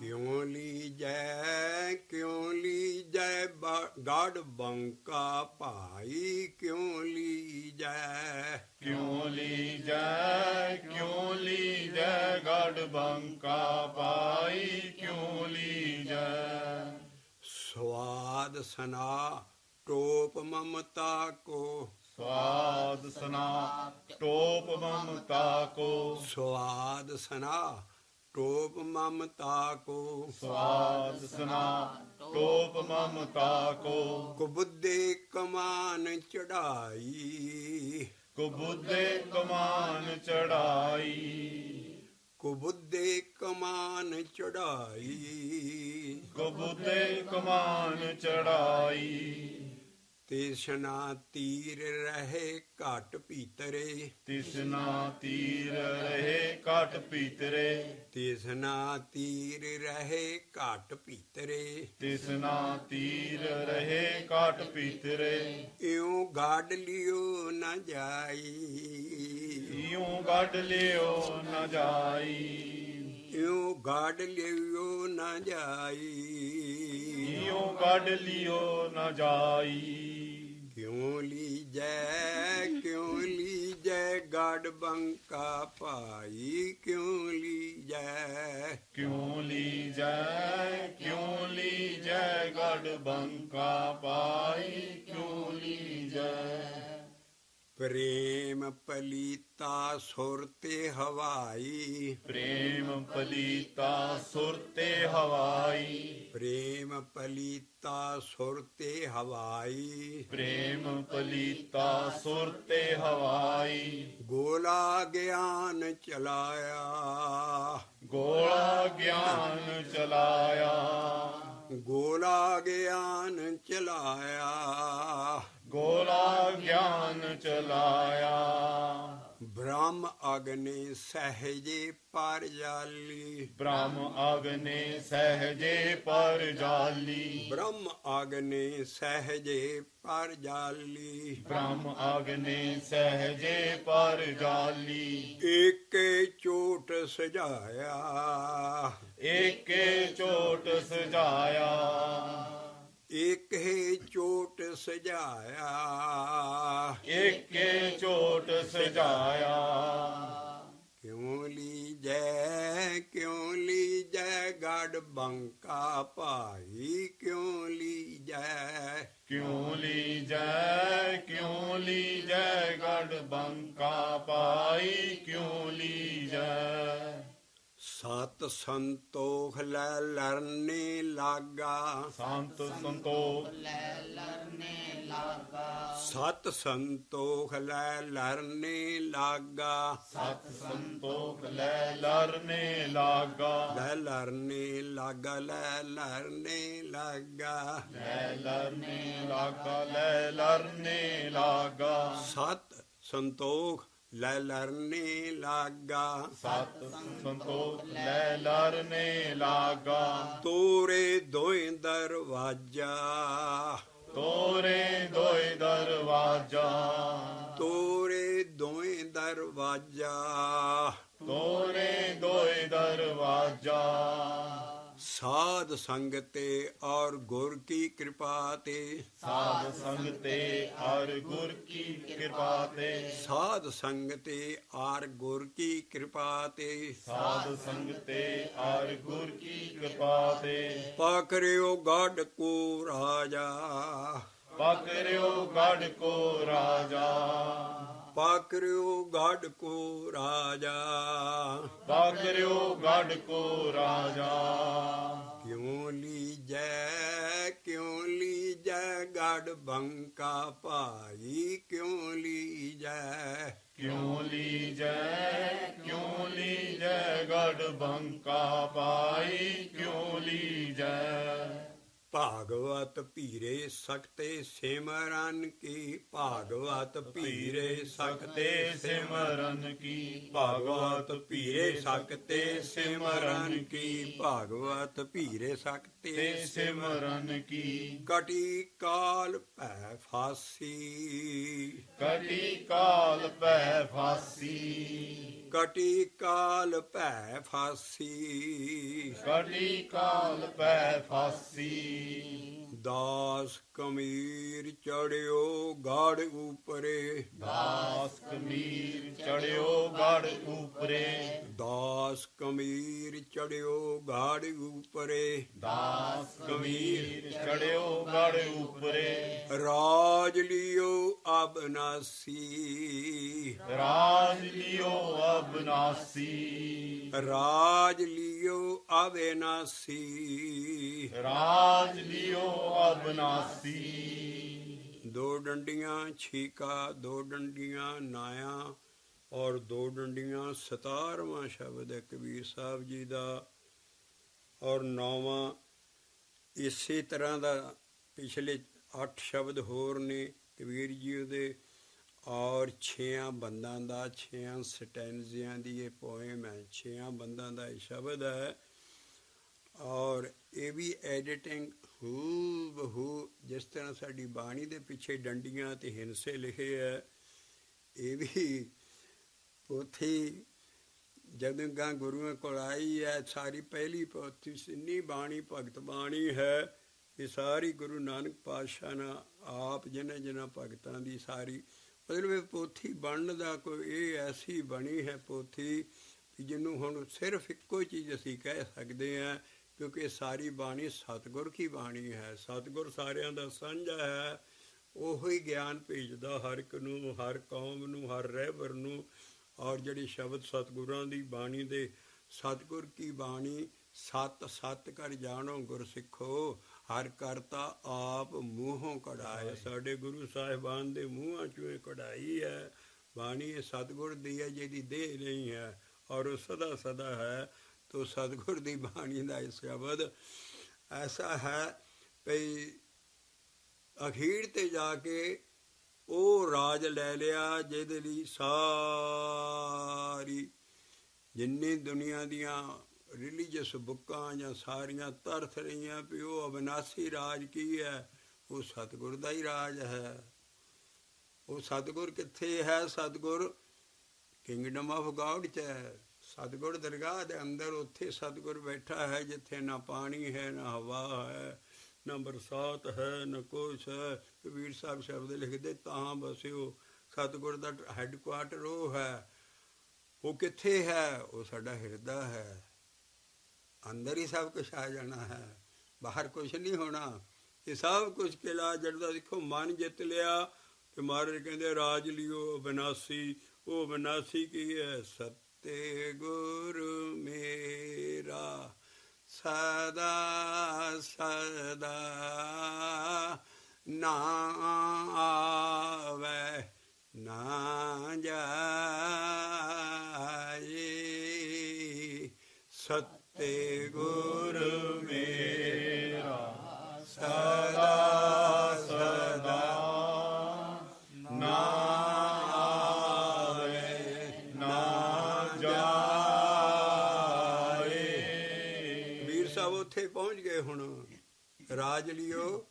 क्यों लीजै गढ़ बंका भाई, क्यों लीजै। क्यों लीजै गढ़ बंका पाई, क्यों लीजै। स्वाद सना टोप ममता को। स्वाद सना टोप ममता को। स्वाद सना टोप ममता को। स्वाद सना टोप ममता को। कुबुद्धे कमान चढ़ाई। कुबुद्धे कमान चढ़ाई। कुबुद्धे कमान चढ़ाई। कुबुद्धे कमान चढ़ाई। तृष्णा तीर रहे घट भीतरे। तृष्णा तीर रहे घट भीतरे। तृष्णा तीर रहे घट भीतरे। तृष्णा तीर रहे घट भीतरे। इਉਂ गाड़ लियो न जाई। यूं गढ़ लियो न जाई। इਉਂ गाड़ लियो न जाई। यूं गढ़ लियो न जाई। क्यों लीजै गढ़ बंका भाई, क्यों लीजै। क्यों लीजै गढ़ बंका पाई, क्यों लीजै। ਪ੍ਰੇਮ ਪਲੀਤਾ ਸੁਰ ਤੇ ਹਵਾਈ, ਪ੍ਰੇਮ ਪਲੀਤਾ ਸੁਰ ਤੇ ਹਵਾਈ, ਪ੍ਰੇਮ ਪਲੀਤਾ ਸੁਰ ਤੇ ਹਵਾਈ, ਪ੍ਰੇਮ ਪਲੀਤਾ ਸੁਰ ਤੇ ਹਵਾਈ, ਗੋਲਾ ਗਿਆਨ ਚਲਾਇਆ, ਗੋਲਾ ਗਿਆਨ ਚਲਾਇਆ, ਗੋਲਾ ਗਿਆਨ ਚਲਾਇਆ, ਗੋਲਾ ਗਿਆਨ ਚਲਾਇਆ, ਬ੍ਰਹਮ ਅਗਨੇ ਸਹਜੇ ਪਰ ਜਾਲੀ, ਬ੍ਰਹਮ ਆਗਨੇ ਸਹਜੇ ਪਰ ਜਾਲੀ, ਬ੍ਰਹਮ ਅਗਨੇ ਸਹਜੇ ਪਰ ਜਾਲੀ, ਬ੍ਰਹਮ ਆਗਨੇ ਸਹਜੇ ਪਰ ਜਾਲੀ, ਏਕੇ ਚੋਟ ਸਜਾਇਆ, ਏਕੇ ਚੋਟ ਸਜਾਇਆ, ਏਕੇ ਚੋਟ ਸਜਾਇਆ, ਏਕੇ ਚੋਟ ਸਜਾਇਆ, ਕਿਉਂ ਲੀਜੈ ਕਿਉਂ ਲੀਜੈ ਗੜ ਬੰਕਾ ਭਾਈ, ਕਿਉਂ ਲੀਜੈ, ਕਿਉਂ ਲੀਜੈ ਕਿਉਂ ਲੀਜੈ ਗੜ ਬੰਕਾ ਪਾਈ, ਕਿਉਂ ਲੀਜੈ, ਸਤ ਸੰਤੋਖ ਲੈ ਲਰਨੇ ਲਾਗਾ, ਸੰਤ ਸੰਤੋਖ, ਸਤ ਸੰਤੋਖ ਲੈ ਲਰਨੇ ਲਾਗਾ, ਸਤ ਸੰਤੋਖ ਲੈ ਲਰਨੇ ਲਾਗਾ, ਲੈ ਲਰਨੇ ਲਾਗਾ, ਲੈ ਲਰਨੇ ਲਾਗਾ, ਲੈ ਲਰਨੇ ਲਾਗਾ, ਲੈ ਲਰਨੇ ਲਾਗਾ, ਸਤ ਸੰਤੋਖ ਲੈ ਲਰਨੇ ਲਾਗਾ, ਸਤ ਸੰਤੋਖ ਲੈ ਲਰਨੇ ਲਾਗਾ, ਤੋਰੇ ਦੋਇ ਦਰਵਾਜਾ, ਤੋਰੇ ਦੋਇ ਦਰਵਾਜਾ, ਤੋਰੇ ਦੋਇ ਦਰਵਾਜਾ, ਤੋਰੇ ਦੋਇ ਦਰਵਾਜਾ, ਸਾਧ ਸੰਗ ਤੇ ਔਰ ਗੁਰ ਕੀ ਕਿਰਪਾ ਤੇ, ਸਾਧ ਸੰਗ ਤੇ ਔਰ ਗੁਰ ਕੀ ਕਿਰਪਾ ਤੇ, ਸਾਧ ਸੰਗ ਤੇ ਔਰ ਗੁਰ ਕੀ ਕਿਰਪਾ ਤੇ, ਸਾਧ ਸੰਗ ਤੇ ਔਰ ਗੁਰ ਕੀ ਕਿਰਪਾ ਤੇ, ਪਕਰਿਓ ਗੜ ਕੋ ਰਾਜਾ, ਪਕਰਿਓ ਗੜ ਕੋ ਰਾਜਾ, ਪਕਰਿਓ ਗੜ ਕੋ ਰਾਜਾ, ਪਕਰਿਓ ਗੜ ਕੋ ਰਾਜਾ, ਕਿਉਂ ਲੀਜੈ ਗੜ ਬੰਕਾ ਭਾਈ, ਕਿਉਂ ਲੀਜੈ, ਕਿਉਂ ਲੀਜੈ ਗੜ ਬੰਕਾ ਪਾਈ, ਕਿਉਂ ਲੀਜੈ, ਭਾਗਵਤ ਭੀਰੇ ਸਕਤੇ ਸਿਮਰਨ ਕੀ, ਭਾਗਵਤ ਭੀਰੇ ਸਕਤੇ ਸਿਮਰਨ ਕੀ, ਭਾਗਵਤ ਭੀਰੇ ਸਕਤੇ ਸਿਮਰਨ ਕੀ, ਭਾਗਵਤ ਭੀਰੇ ਸਕਤੇ ਤੇ ਸਿਮਰਨ ਕੀ, ਕਟੀ ਕਾਲ ਭੈ ਫਾਸੀ, ਕਟੀ ਕਾਲ ਪੈ ਫਾਸੀ, ਕਟੀ ਕਾਲ ਭੈ ਫਾਸੀ, ਕਟੀ ਕਾਲ ਪੈ ਫਾਸੀ, ਦਾਸ ਕਮੀਰ ਚੜਿਓ ਗੜ ਉਪਰੇ, ਦਾਸ ਕਮੀਰ ਚੜਿਓ ਗੜ ਉਪਰੇ, ਦਾਸ ਕਮੀਰ ਚੜਿਓ ਗੜ ਉਪਰੇ, ਦਾਸ ਕਮੀਰ ਚੜਿਓ ਗੜ ਉਪਰੇ, ਰਾਜ ਲਿਓ ਅਬਨਾਸੀ, ਰਾਜ ਲਿਓ ਅਬਨਾਸੀ, ਰਾਜ ਲਿਓ ਅਬਨਾਸੀ, ਰਾਜ ਲਿਓ ਅਬਨਾਸੀ, ਦੋ ਡੰਡੀਆਂ ਛੀਕਾ, ਦੋ ਡੰਡੀਆਂ ਨਾਇਆ ਔਰ ਦੋ ਡੰਡੀਆਂ 17ਵਾਂ ਸ਼ਬਦ ਹੈ ਕਬੀਰ ਸਾਹਿਬ ਜੀ ਦਾ, ਔਰ 9ਵਾਂ ਇਸੇ ਤਰ੍ਹਾਂ ਦਾ ਪਿਛਲੇ 8 ਸ਼ਬਦ ਹੋਰ ਨੇ ਕਬੀਰ ਜੀ ਉਹਦੇ, ਔਰ 6 ਬੰਦਾਂ ਦਾ, 6 ਸਟੈਂਜ਼ਿਆਂ ਦੀ ਇਹ ਪੋਇਮ ਹੈ, 6 ਬੰਦਾਂ ਦਾ ਇਹ ਸ਼ਬਦ ਹੈ, ਔਰ ਇਹ ਵੀ ਐਡੀਟਿੰਗ ਹੂ ਬਹੂ ਜਿਸ ਤਰ੍ਹਾਂ ਸਾਡੀ ਬਾਣੀ ਦੇ ਪਿੱਛੇ ਡੰਡੀਆਂ ਤੇ ਹਿੰਸੇ ਲਿਖੇ ਹੈ, ਇਹ ਵੀ ਪੋਥੀ ਜਦੋਂ ਗਾਂ ਗੁਰੂਆਂ ਕੋਲ ਆਈ ਹੈ, ਸਾਰੀ ਪਹਿਲੀ ਪੋਥੀ ਸਿੰਨੀ ਬਾਣੀ ਭਗਤ ਬਾਣੀ ਹੈ, ਇਹ ਸਾਰੀ ਗੁਰੂ ਨਾਨਕ ਪਾਤਸ਼ਾਹ ਨੇ ਆਪ ਜਿਨ੍ਹਾਂ ਭਗਤਾਂ ਦੀ ਸਾਰੀ ਮਤਲਬ ਇਹ ਪੋਥੀ ਬਣਨ ਦਾ ਕੋਈ ਇਹ ਐਸੀ ਬਣੀ ਹੈ ਪੋਥੀ ਕਿ ਜਿਹਨੂੰ ਹੁਣ ਸਿਰਫ ਇੱਕੋ ਚੀਜ਼ ਅਸੀਂ ਕਹਿ ਸਕਦੇ ਹਾਂ, ਕਿਉਂਕਿ ਸਾਰੀ ਬਾਣੀ ਸਤਿਗੁਰ ਕੀ ਬਾਣੀ ਹੈ, ਸਤਿਗੁਰ ਸਾਰਿਆਂ ਦਾ ਸਾਂਝਾ ਹੈ, ਉਹੋ ਹੀ ਗਿਆਨ ਭੇਜਦਾ ਹਰ ਇੱਕ ਨੂੰ, ਹਰ ਕੌਮ ਨੂੰ, ਹਰ ਰਹਿਬਰ ਨੂੰ। ਔਰ ਜਿਹੜੀ ਸ਼ਬਦ ਸਤਿਗੁਰਾਂ ਦੀ ਬਾਣੀ ਦੇ, ਸਤਿਗੁਰ ਕੀ ਬਾਣੀ ਸਤ ਸਤ ਕਰ ਜਾਣੋ ਗੁਰ ਸਿੱਖੋ, ਹਰ ਕਰਤਾ ਆਪ ਮੂੰਹੋਂ ਕਢਾਏ। ਸਾਡੇ ਗੁਰੂ ਸਾਹਿਬਾਨ ਦੇ ਮੂੰਹਾਂ ਚੋਂ ਇਹ ਕਢਾਈ ਹੈ ਬਾਣੀ। ਇਹ ਸਤਿਗੁਰ ਦੀ ਹੈ, ਜਿਹਦੀ ਦੇਹ ਨਹੀਂ ਹੈ ਔਰ ਉਹ ਸਦਾ ਸਦਾ ਹੈ। ਤੋ ਸਤਿਗੁਰ ਦੀ ਬਾਣੀ ਦਾ ਇਹ ਸ਼ਬਦ ਐਸਾ ਹੈ ਭਈ ਅਖੀਰ ਤੇ ਜਾ ਕੇ ਉਹ ਰਾਜ ਲੈ ਲਿਆ ਜਿਹਦੇ ਲਈ ਸਾਰੀ ਜਿੰਨੀ ਦੁਨੀਆ ਦੀਆਂ ਰਿਲੀਜੀਅਸ ਬੁੱਕਾਂ ਜਾਂ ਸਾਰੀਆਂ ਤਰਸ ਰਹੀਆਂ ਵੀ ਉਹ ਅਵਿਨਾਸੀ ਰਾਜ ਕੀ ਹੈ, ਉਹ ਸਤਿਗੁਰ ਦਾ ਹੀ ਰਾਜ ਹੈ। ਉਹ ਸਤਿਗੁਰ ਕਿੱਥੇ ਹੈ? ਸਤਿਗੁਰ ਕਿੰਗਡਮ ਆਫ ਗॉड 'ਚ ਹੈ। ਸਤਿਗੁਰ ਦਰਗਾਹ ਦੇ ਅੰਦਰ ਉੱਥੇ ਸਤਿਗੁਰ ਬੈਠਾ ਹੈ ਜਿੱਥੇ ਨਾ ਪਾਣੀ ਹੈ, ਨਾ ਹਵਾ ਹੈ, ਨਾ ਬਰਸਾਤ ਹੈ, ਨਾ ਕੁਛ ਹੈ। ਕਬੀਰ ਸਾਹਿਬ ਸ਼ਬਦ ਲਿਖਦੇ ਤਾਂ ਬਸਿਓ। ਸਤਿਗੁਰ ਦਾ ਹੈੱਡਕੁਆਟਰ ਉਹ ਹੈ। ਉਹ ਕਿੱਥੇ ਹੈ? ਉਹ ਸਾਡਾ ਹਿਰਦਾ ਹੈ। ਅੰਦਰ ਹੀ ਸਭ ਕੁਛ ਆ ਜਾਣਾ ਹੈ, ਬਾਹਰ ਕੁਛ ਨਹੀਂ ਹੋਣਾ। ਇਹ ਸਭ ਕੁਛ ਕਿਲਾ ਜੜਦਾ। ਦੇਖੋ ਮਨ ਜਿੱਤ ਲਿਆ ਤੇ ਮਹਾਰਾਜ ਕਹਿੰਦੇ ਰਾਜ ਲਿਓ ਅਬਿਨਾਸੀ। ਉਹ ਅਬਿਨਾਸੀ ਕੀ ਹੈ? ਸਤੇ ਗੁਰ ਮੇਰਾ ਸਦਾ ਸਦਾ ਨਾ ਆਵੇ ਨਾ ਜਾਏ। ਸਤੇ ਗੁਰ ਮੇਰਾ ਸਦਾ ਸਦਾ ਨਾ ਆਵੇ ਨਾ ਜਾਏ। ਕਬੀਰ ਸਾਹਿਬ ਉੱਥੇ ਪਹੁੰਚ ਗਏ। ਹੁਣ ਰਾਜ ਲਿਓ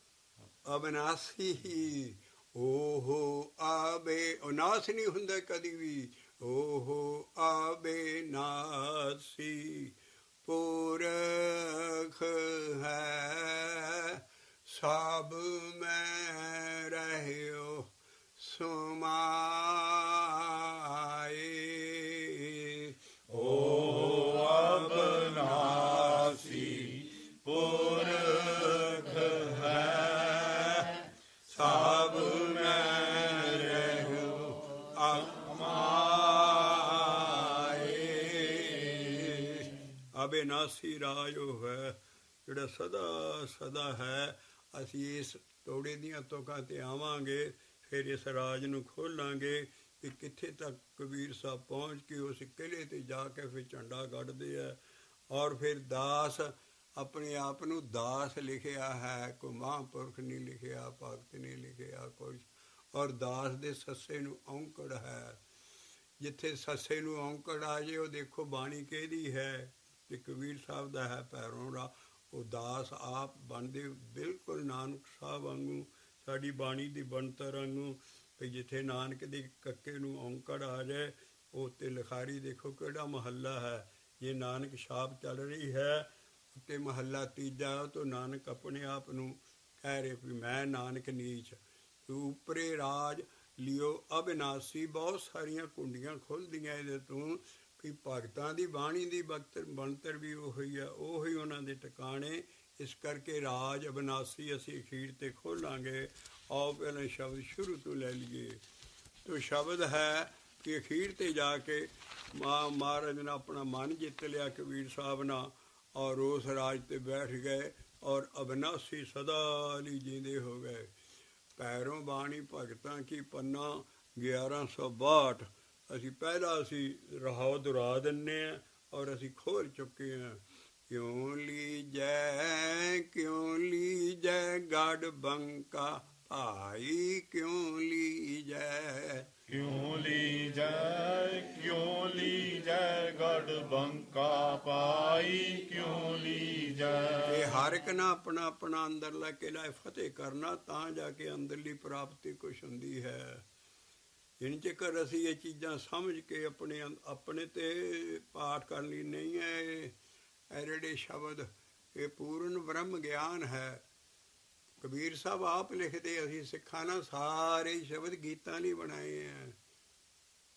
ਅਬਿਨਾਸੀ ਹੀ। ਓਹੋ ਆਬੇ, ਉਹ ਨਾਸ ਨਹੀਂ ਹੁੰਦਾ ਕਦੀ ਵੀ। ਓਹੋ ਆਬੇ ਨਾਸੀ ਪੁਰਖ ਹੈ, ਸਭ ਮੈਂ ਰਹਿਓ ਸਮਾਏ। ਓ ਅਬਿਨਾਸੀ ਪੁਰਖ ਹੈ, ਸਭ ਮੈਂ ਰਹਿਓ ਸਮਾਏ। ਅਬਿਨਾਸੀ ਰਾਜ ਉਹ ਹੈ ਜਿਹੜਾ ਸਦਾ ਸਦਾ ਹੈ। ਅਸੀਂ ਇਸ ਤੋੜੇ ਦੀਆਂ ਤੁਕਾਂ ਤੇ ਆਵਾਂਗੇ, ਫਿਰ ਇਸ ਰਾਜ ਨੂੰ ਖੋਲਾਂਗੇ ਕਿ ਕਿੱਥੇ ਤੱਕ ਕਬੀਰ ਸਾਹਿਬ ਪਹੁੰਚ ਕੇ ਉਸ ਕਿਲ੍ਹੇ ਤੇ ਜਾ ਕੇ ਫਿਰ ਝੰਡਾ ਗੱਡਦੇ ਆ। ਔਰ ਫਿਰ ਦਾਸ ਆਪਣੇ ਆਪ ਨੂੰ ਦਾਸ ਲਿਖਿਆ ਹੈ, ਕੋਈ ਮਹਾਂਪੁਰਖ ਨਹੀਂ ਲਿਖਿਆ, ਭਗਤ ਨਹੀਂ ਲਿਖਿਆ ਕੁਛ। ਔਰ ਦਾਸ ਦੇ ਸੱਸੇ ਨੂੰ ਔਂਕੜ ਹੈ। ਜਿੱਥੇ ਸੱਸੇ ਨੂੰ ਔਂਕੜ ਆ ਜੇ ਉਹ ਦੇਖੋ ਬਾਣੀ ਕਿਹਦੀ ਹੈ? ਤੇ ਕਬੀਰ ਸਾਹਿਬ ਦਾ ਹੈ ਪੈਰੋਂ ਰਾ। ਉਹ ਦਾਸ ਆਪ ਬਣਦੇ ਬਿਲਕੁਲ ਨਾਨਕ ਸਾਹਿਬ ਵਾਂਗੂ, ਸਾਡੀ ਬਾਣੀ ਦੀ ਬਣਤਰ ਵਾਂਗੂ। ਵੀ ਜਿੱਥੇ ਨਾਨਕ ਦੇ ਕੱਕੇ ਨੂੰ ਔਂਕੜ ਆ ਜਾਏ ਉੱਤੇ ਲਿਖਾਰੀ ਦੇਖੋ ਕਿਹੜਾ ਮਹੱਲਾ ਹੈ। ਜੇ ਨਾਨਕ ਛਾਪ ਚੱਲ ਰਹੀ ਹੈ ਉੱਤੇ ਮਹੱਲਾ ਤੀਜਾ, ਤੋਂ ਨਾਨਕ ਆਪਣੇ ਆਪ ਨੂੰ ਕਹਿ ਰਹੇ ਵੀ ਮੈਂ ਨਾਨਕ ਨੀਚ। ਉਪਰੇ ਰਾਜ ਲਿਓ ਅਬਿਨਾਸੀ। ਬਹੁਤ ਸਾਰੀਆਂ ਕੁੰਡੀਆਂ ਖੁੱਲ੍ਹਦੀਆਂ ਇਹਦੇ ਤੋਂ ਵੀ ਭਗਤਾਂ ਦੀ ਬਾਣੀ ਦੀ ਬਣਤਰ ਵੀ ਉਹੀ ਆ, ਉਹੀ ਉਹਨਾਂ ਦੇ ਟਿਕਾਣੇ। ਇਸ ਕਰਕੇ ਰਾਜ ਅਬਿਨਾਸੀ ਅਸੀਂ ਅਖੀਰ ਤੇ ਖੋਲਾਂਗੇ। ਆਓ ਪਹਿਲਾਂ ਸ਼ਬਦ ਸ਼ੁਰੂ ਤੋਂ ਲੈ ਲਈਏ। ਤੋ ਸ਼ਬਦ ਹੈ ਕਿ ਅਖੀਰ ਤੇ ਜਾ ਕੇ ਮਹਾਰਾਜ ਨੇ ਆਪਣਾ ਮਨ ਜਿੱਤ ਲਿਆ ਕਬੀਰ ਸਾਹਿਬ ਨਾਲ, ਔਰ ਉਸ ਰਾਜ ਤੇ ਬੈਠ ਗਏ ਔਰ ਅਬਿਨਾਸੀ ਸਦਾ ਲਈ ਜੀਂਦੇ ਹੋ ਗਏ। ਪੈਰੋਂ ਬਾਣੀ ਭਗਤਾਂ ਕੀ ਪੰਨਾ 1162। ਅਸੀਂ ਪਹਿਲਾਂ ਰਹਾਉ ਦੁਹਰਾ ਦਿੰਦੇ ਹਾਂ ਔਰ ਅਸੀਂ ਖੋਲ ਚੁੱਕੇ ਹਾਂ। ਕਿਉਂ ਲੀਜੈ ਗੜ ਬੰਕਾ ਭਾਈ, ਕਿਉਂ ਲੀਜੈ। ਕਿਉਂ ਲੀਜੈ ਗੜ ਬੰਕਾ ਪਾਈ, ਕਿਉਂ ਲੀਜੈ। ਇਹ ਹਰ ਇੱਕ ਨਾ ਆਪਣਾ ਆਪਣਾ ਅੰਦਰਲਾ ਕਿਲ੍ਹਾ ਫਤਿਹ ਕਰਨਾ, ਤਾਂ ਜਾ ਕੇ ਅੰਦਰਲੀ ਪ੍ਰਾਪਤੀ ਕੁਛ ਹੁੰਦੀ ਹੈ। ਜਿੰਨ ਚਿਕਰ ਅਸੀਂ ਇਹ ਚੀਜ਼ਾਂ ਸਮਝ ਕੇ ਆਪਣੇ ਤੇ ਪਾਠ ਕਰਨ ਲਈ ਨਹੀਂ ਹੈ। ਇਹ ਜਿਹੜੇ ਸ਼ਬਦ ਇਹ ਪੂਰਨ ਬ੍ਰਹਮ ਗਿਆਨ ਹੈ। ਕਬੀਰ ਸਾਹਿਬ ਆਪ ਲਿਖਦੇ, ਅਸੀਂ ਸਿੱਖਾਂ ਨਾਲ ਸਾਰੇ ਸ਼ਬਦ ਗੀਤਾਂ ਲਈ ਬਣਾਏ ਹੈ।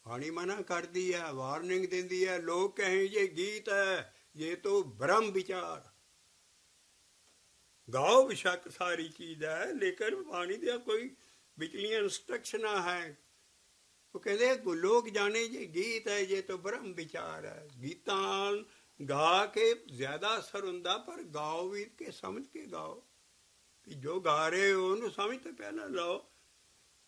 ਬਾਣੀ ਮਨਾ ਕਰਦੀ ਹੈ, ਵਾਰਨਿੰਗ ਦਿੰਦੀ ਹੈ, ਲੋਕ ਕਹੇ ਇਹ ਗੀਤ ਹੈ, ਇਹ ਤੋਂ ਬ੍ਰਹਮ ਵਿਚਾਰ। ਗਾਓ ਬਿਸ਼ੱਕ ਸਾਰੀ ਚੀਜ਼ ਹੈ, ਲੇਕਿਨ ਬਾਣੀ ਦਾ ਕੋਈ ਵਿਚਲੀਆਂ ਇੰਸਟਰਕਸ਼ਨਾਂ ਹੈ। ਉਹ ਕਹਿੰਦੇ ਲੋਕ ਜਾਣੇ ਜੇ ਗੀਤ ਹੈ ਜੇ ਤਾਂ ਬ੍ਰਹਮ ਵਿਚਾਰ ਹੈ। ਗੀਤਾਂ ਗਾ ਕੇ ਜ਼ਿਆਦਾ ਅਸਰ ਹੁੰਦਾ, ਪਰ ਗਾਓ ਵੀ ਕੇ ਸਮਝ ਕੇ ਗਾਓ ਵੀ ਜੋ ਗਾ ਰਹੇ ਹੋ ਉਹਨੂੰ ਸਮਝ ਤੋਂ ਪਹਿਲਾਂ ਲਓ।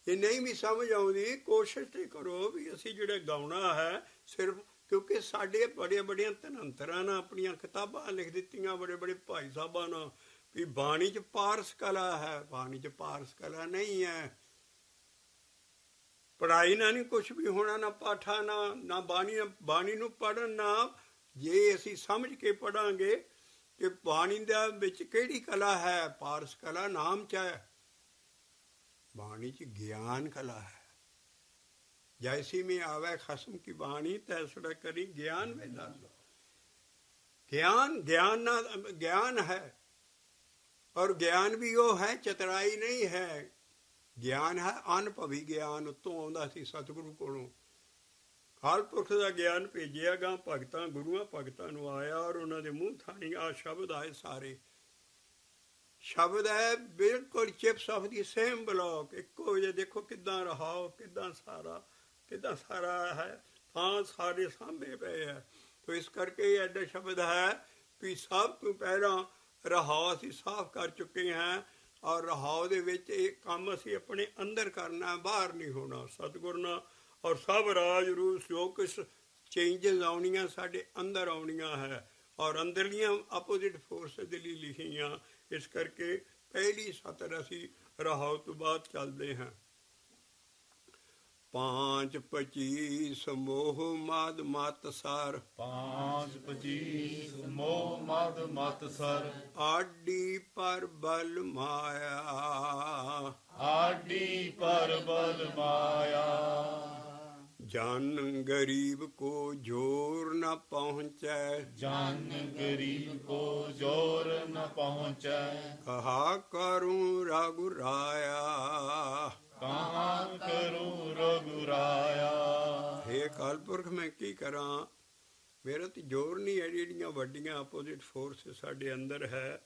ਜੇ ਨਹੀਂ ਵੀ ਸਮਝ ਆਉਂਦੀ, ਕੋਸ਼ਿਸ਼ ਤੇ ਕਰੋ ਵੀ ਅਸੀਂ ਜਿਹੜਾ ਗਾਉਣਾ ਹੈ ਸਿਰਫ, ਕਿਉਂਕਿ ਸਾਡੇ ਬੜੀਆਂ ਬੜੀਆਂ ਧਨੰਤਰਾਂ ਨਾਲ ਆਪਣੀਆਂ ਕਿਤਾਬਾਂ ਲਿਖ ਦਿੱਤੀਆਂ, ਬੜੇ ਬੜੇ ਭਾਈ ਸਾਹਿਬਾਂ ਨਾਲ, ਵੀ ਬਾਣੀ 'ਚ ਪਾਰਸ ਕਲਾ ਹੈ। ਬਾਣੀ 'ਚ ਪਾਰਸ ਕਲਾ ਨਹੀਂ ਹੈ। ਪੜ੍ਹਾਈ ਨਾਲ ਨਹੀਂ ਕੁਛ ਵੀ ਹੋਣਾ, ਨਾ ਪਾਠਾਂ ਨਾ ਬਾਣੀ ਨੂੰ ਪੜ੍ਹਨ ਨਾਲ। ਜੇ ਅਸੀਂ ਸਮਝ ਕੇ ਪੜ੍ਹਾਂਗੇ ਕਿ ਬਾਣੀ ਦੇ ਵਿੱਚ ਕਿਹੜੀ ਕਲਾ ਹੈ, ਪਾਰਸ ਕਲਾ ਨਾਮ 'ਚ ਹੈ। ਬਾਣੀ 'ਚ ਗਿਆਨ ਕਲਾ ਹੈ। ਜੈਸੀ में आवे खसम की बाणी तैसड़ा करी ज्ञान में डालो। ज्ञान है, और ज्ञान भी वो है, चतुराई नहीं है। ज्ञान है अनभवी ज्ञान, उत्तों आਉਂਦਾ ਸੀ ਸਤਿਗੁਰੂ ਕੋਲੋਂ। ਕਾਲ ਪੁਰਖ ਦਾ ਗਿਆਨ ਭੇਜਿਆ ਗਾ ਭਗਤਾਂ, ਗੁਰੂਆਂ ਭਗਤਾਂ ਨੂੰ ਆਇਆ, ਔਰ ਉਹਨਾਂ ਦੇ ਮੂੰਹ ਥਾਣੀ ਆ ਸ਼ਬਦ ਆਏ ਸਾਰੇ। ਸ਼ਬਦ ਹੈ ਬਿਲਕੁਲ chips of the same block, ਇੱਕੋ ਜਿਹੇ। ਦੇਖੋ ਕਿੱਦਾਂ ਰਹਾਓ, ਕਿੱਦਾਂ ਸਾਰਾ ਹੈ, ਥਾਂ ਸਾਰੇ ਸਾਂਭੇ ਪਏ ਹੈ। ਤੋ ਇਸ ਕਰਕੇ ਐਡਾ ਸ਼ਬਦ ਹੈ ਵੀ ਸਭ ਤੋਂ ਪਹਿਲਾਂ ਰਹਾਓ ਅਸੀਂ ਸਾਫ਼ ਕਰ ਚੁੱਕੇ ਹਾਂ, ਔਰ ਰਹਾਓ ਦੇ ਵਿੱਚ ਇਹ ਕੰਮ ਅਸੀਂ ਆਪਣੇ ਅੰਦਰ ਕਰਨਾ, ਬਾਹਰ ਨਹੀਂ ਹੋਣਾ। ਸਤਿਗੁਰ ਨਾਲ ਔਰ ਸਭ ਰਾਜ ਰੂਪ ਜੋ ਕੁਛ ਚੇਂਜਸ ਆਉਣੀਆਂ ਸਾਡੇ ਅੰਦਰ ਆਉਣੀਆਂ ਹੈ, ਔਰ ਅੰਦਰਲੀਆਂ ਆਪੋਜ਼ਿਟ ਫੋਰਸ ਦੇ ਲਈ ਲਿਖੀਆਂ। ਇਸ ਕਰਕੇ ਪਹਿਲੀ ਸਤਰ ਅਸੀਂ ਰਹਾਓ ਤੋਂ ਬਾਅਦ ਚੱਲਦੇ ਹਾਂ। 5 25 ਮੋਹ ਮਦ ਮਤ ਸਰ, 5 25 ਮੋਹ ਮਦ ਮਤ ਸਰ। ਆਡੀ ਪਰ ਬਲ ਮਾਇਆ, ਆਡੀ ਪਰ ਬਲ ਮਾਇਆ। ਜਨ ਗਰੀਬ ਕੋ ਜੋਰ ਨ ਪਹੁੰਚੈ, ਜਨ ਗਰੀਬ ਕੋ ਜੋਰ ਨ ਪਹੁੰਚੈ। ਕਹਾ ਕਰੂੰ ਰਘੁਰਾਇਆ, ਕਹਾਂ ਕਰੂੰ ਰਘੁਰਾਇਆ। ਹੇ ਅਕਾਲ ਪੁਰਖ ਮੈਂ ਕੀ ਕਰਾਂ, ਮੇਰਾ ਤੇ ਜ਼ੋਰ ਨਹੀਂ ਹੈ। ਜਿਹੜੀਆਂ ਵੱਡੀਆਂ ਆਪੋਜ਼ਿਟ ਫੋਰਸ ਸਾਡੇ ਅੰਦਰ ਹੈ,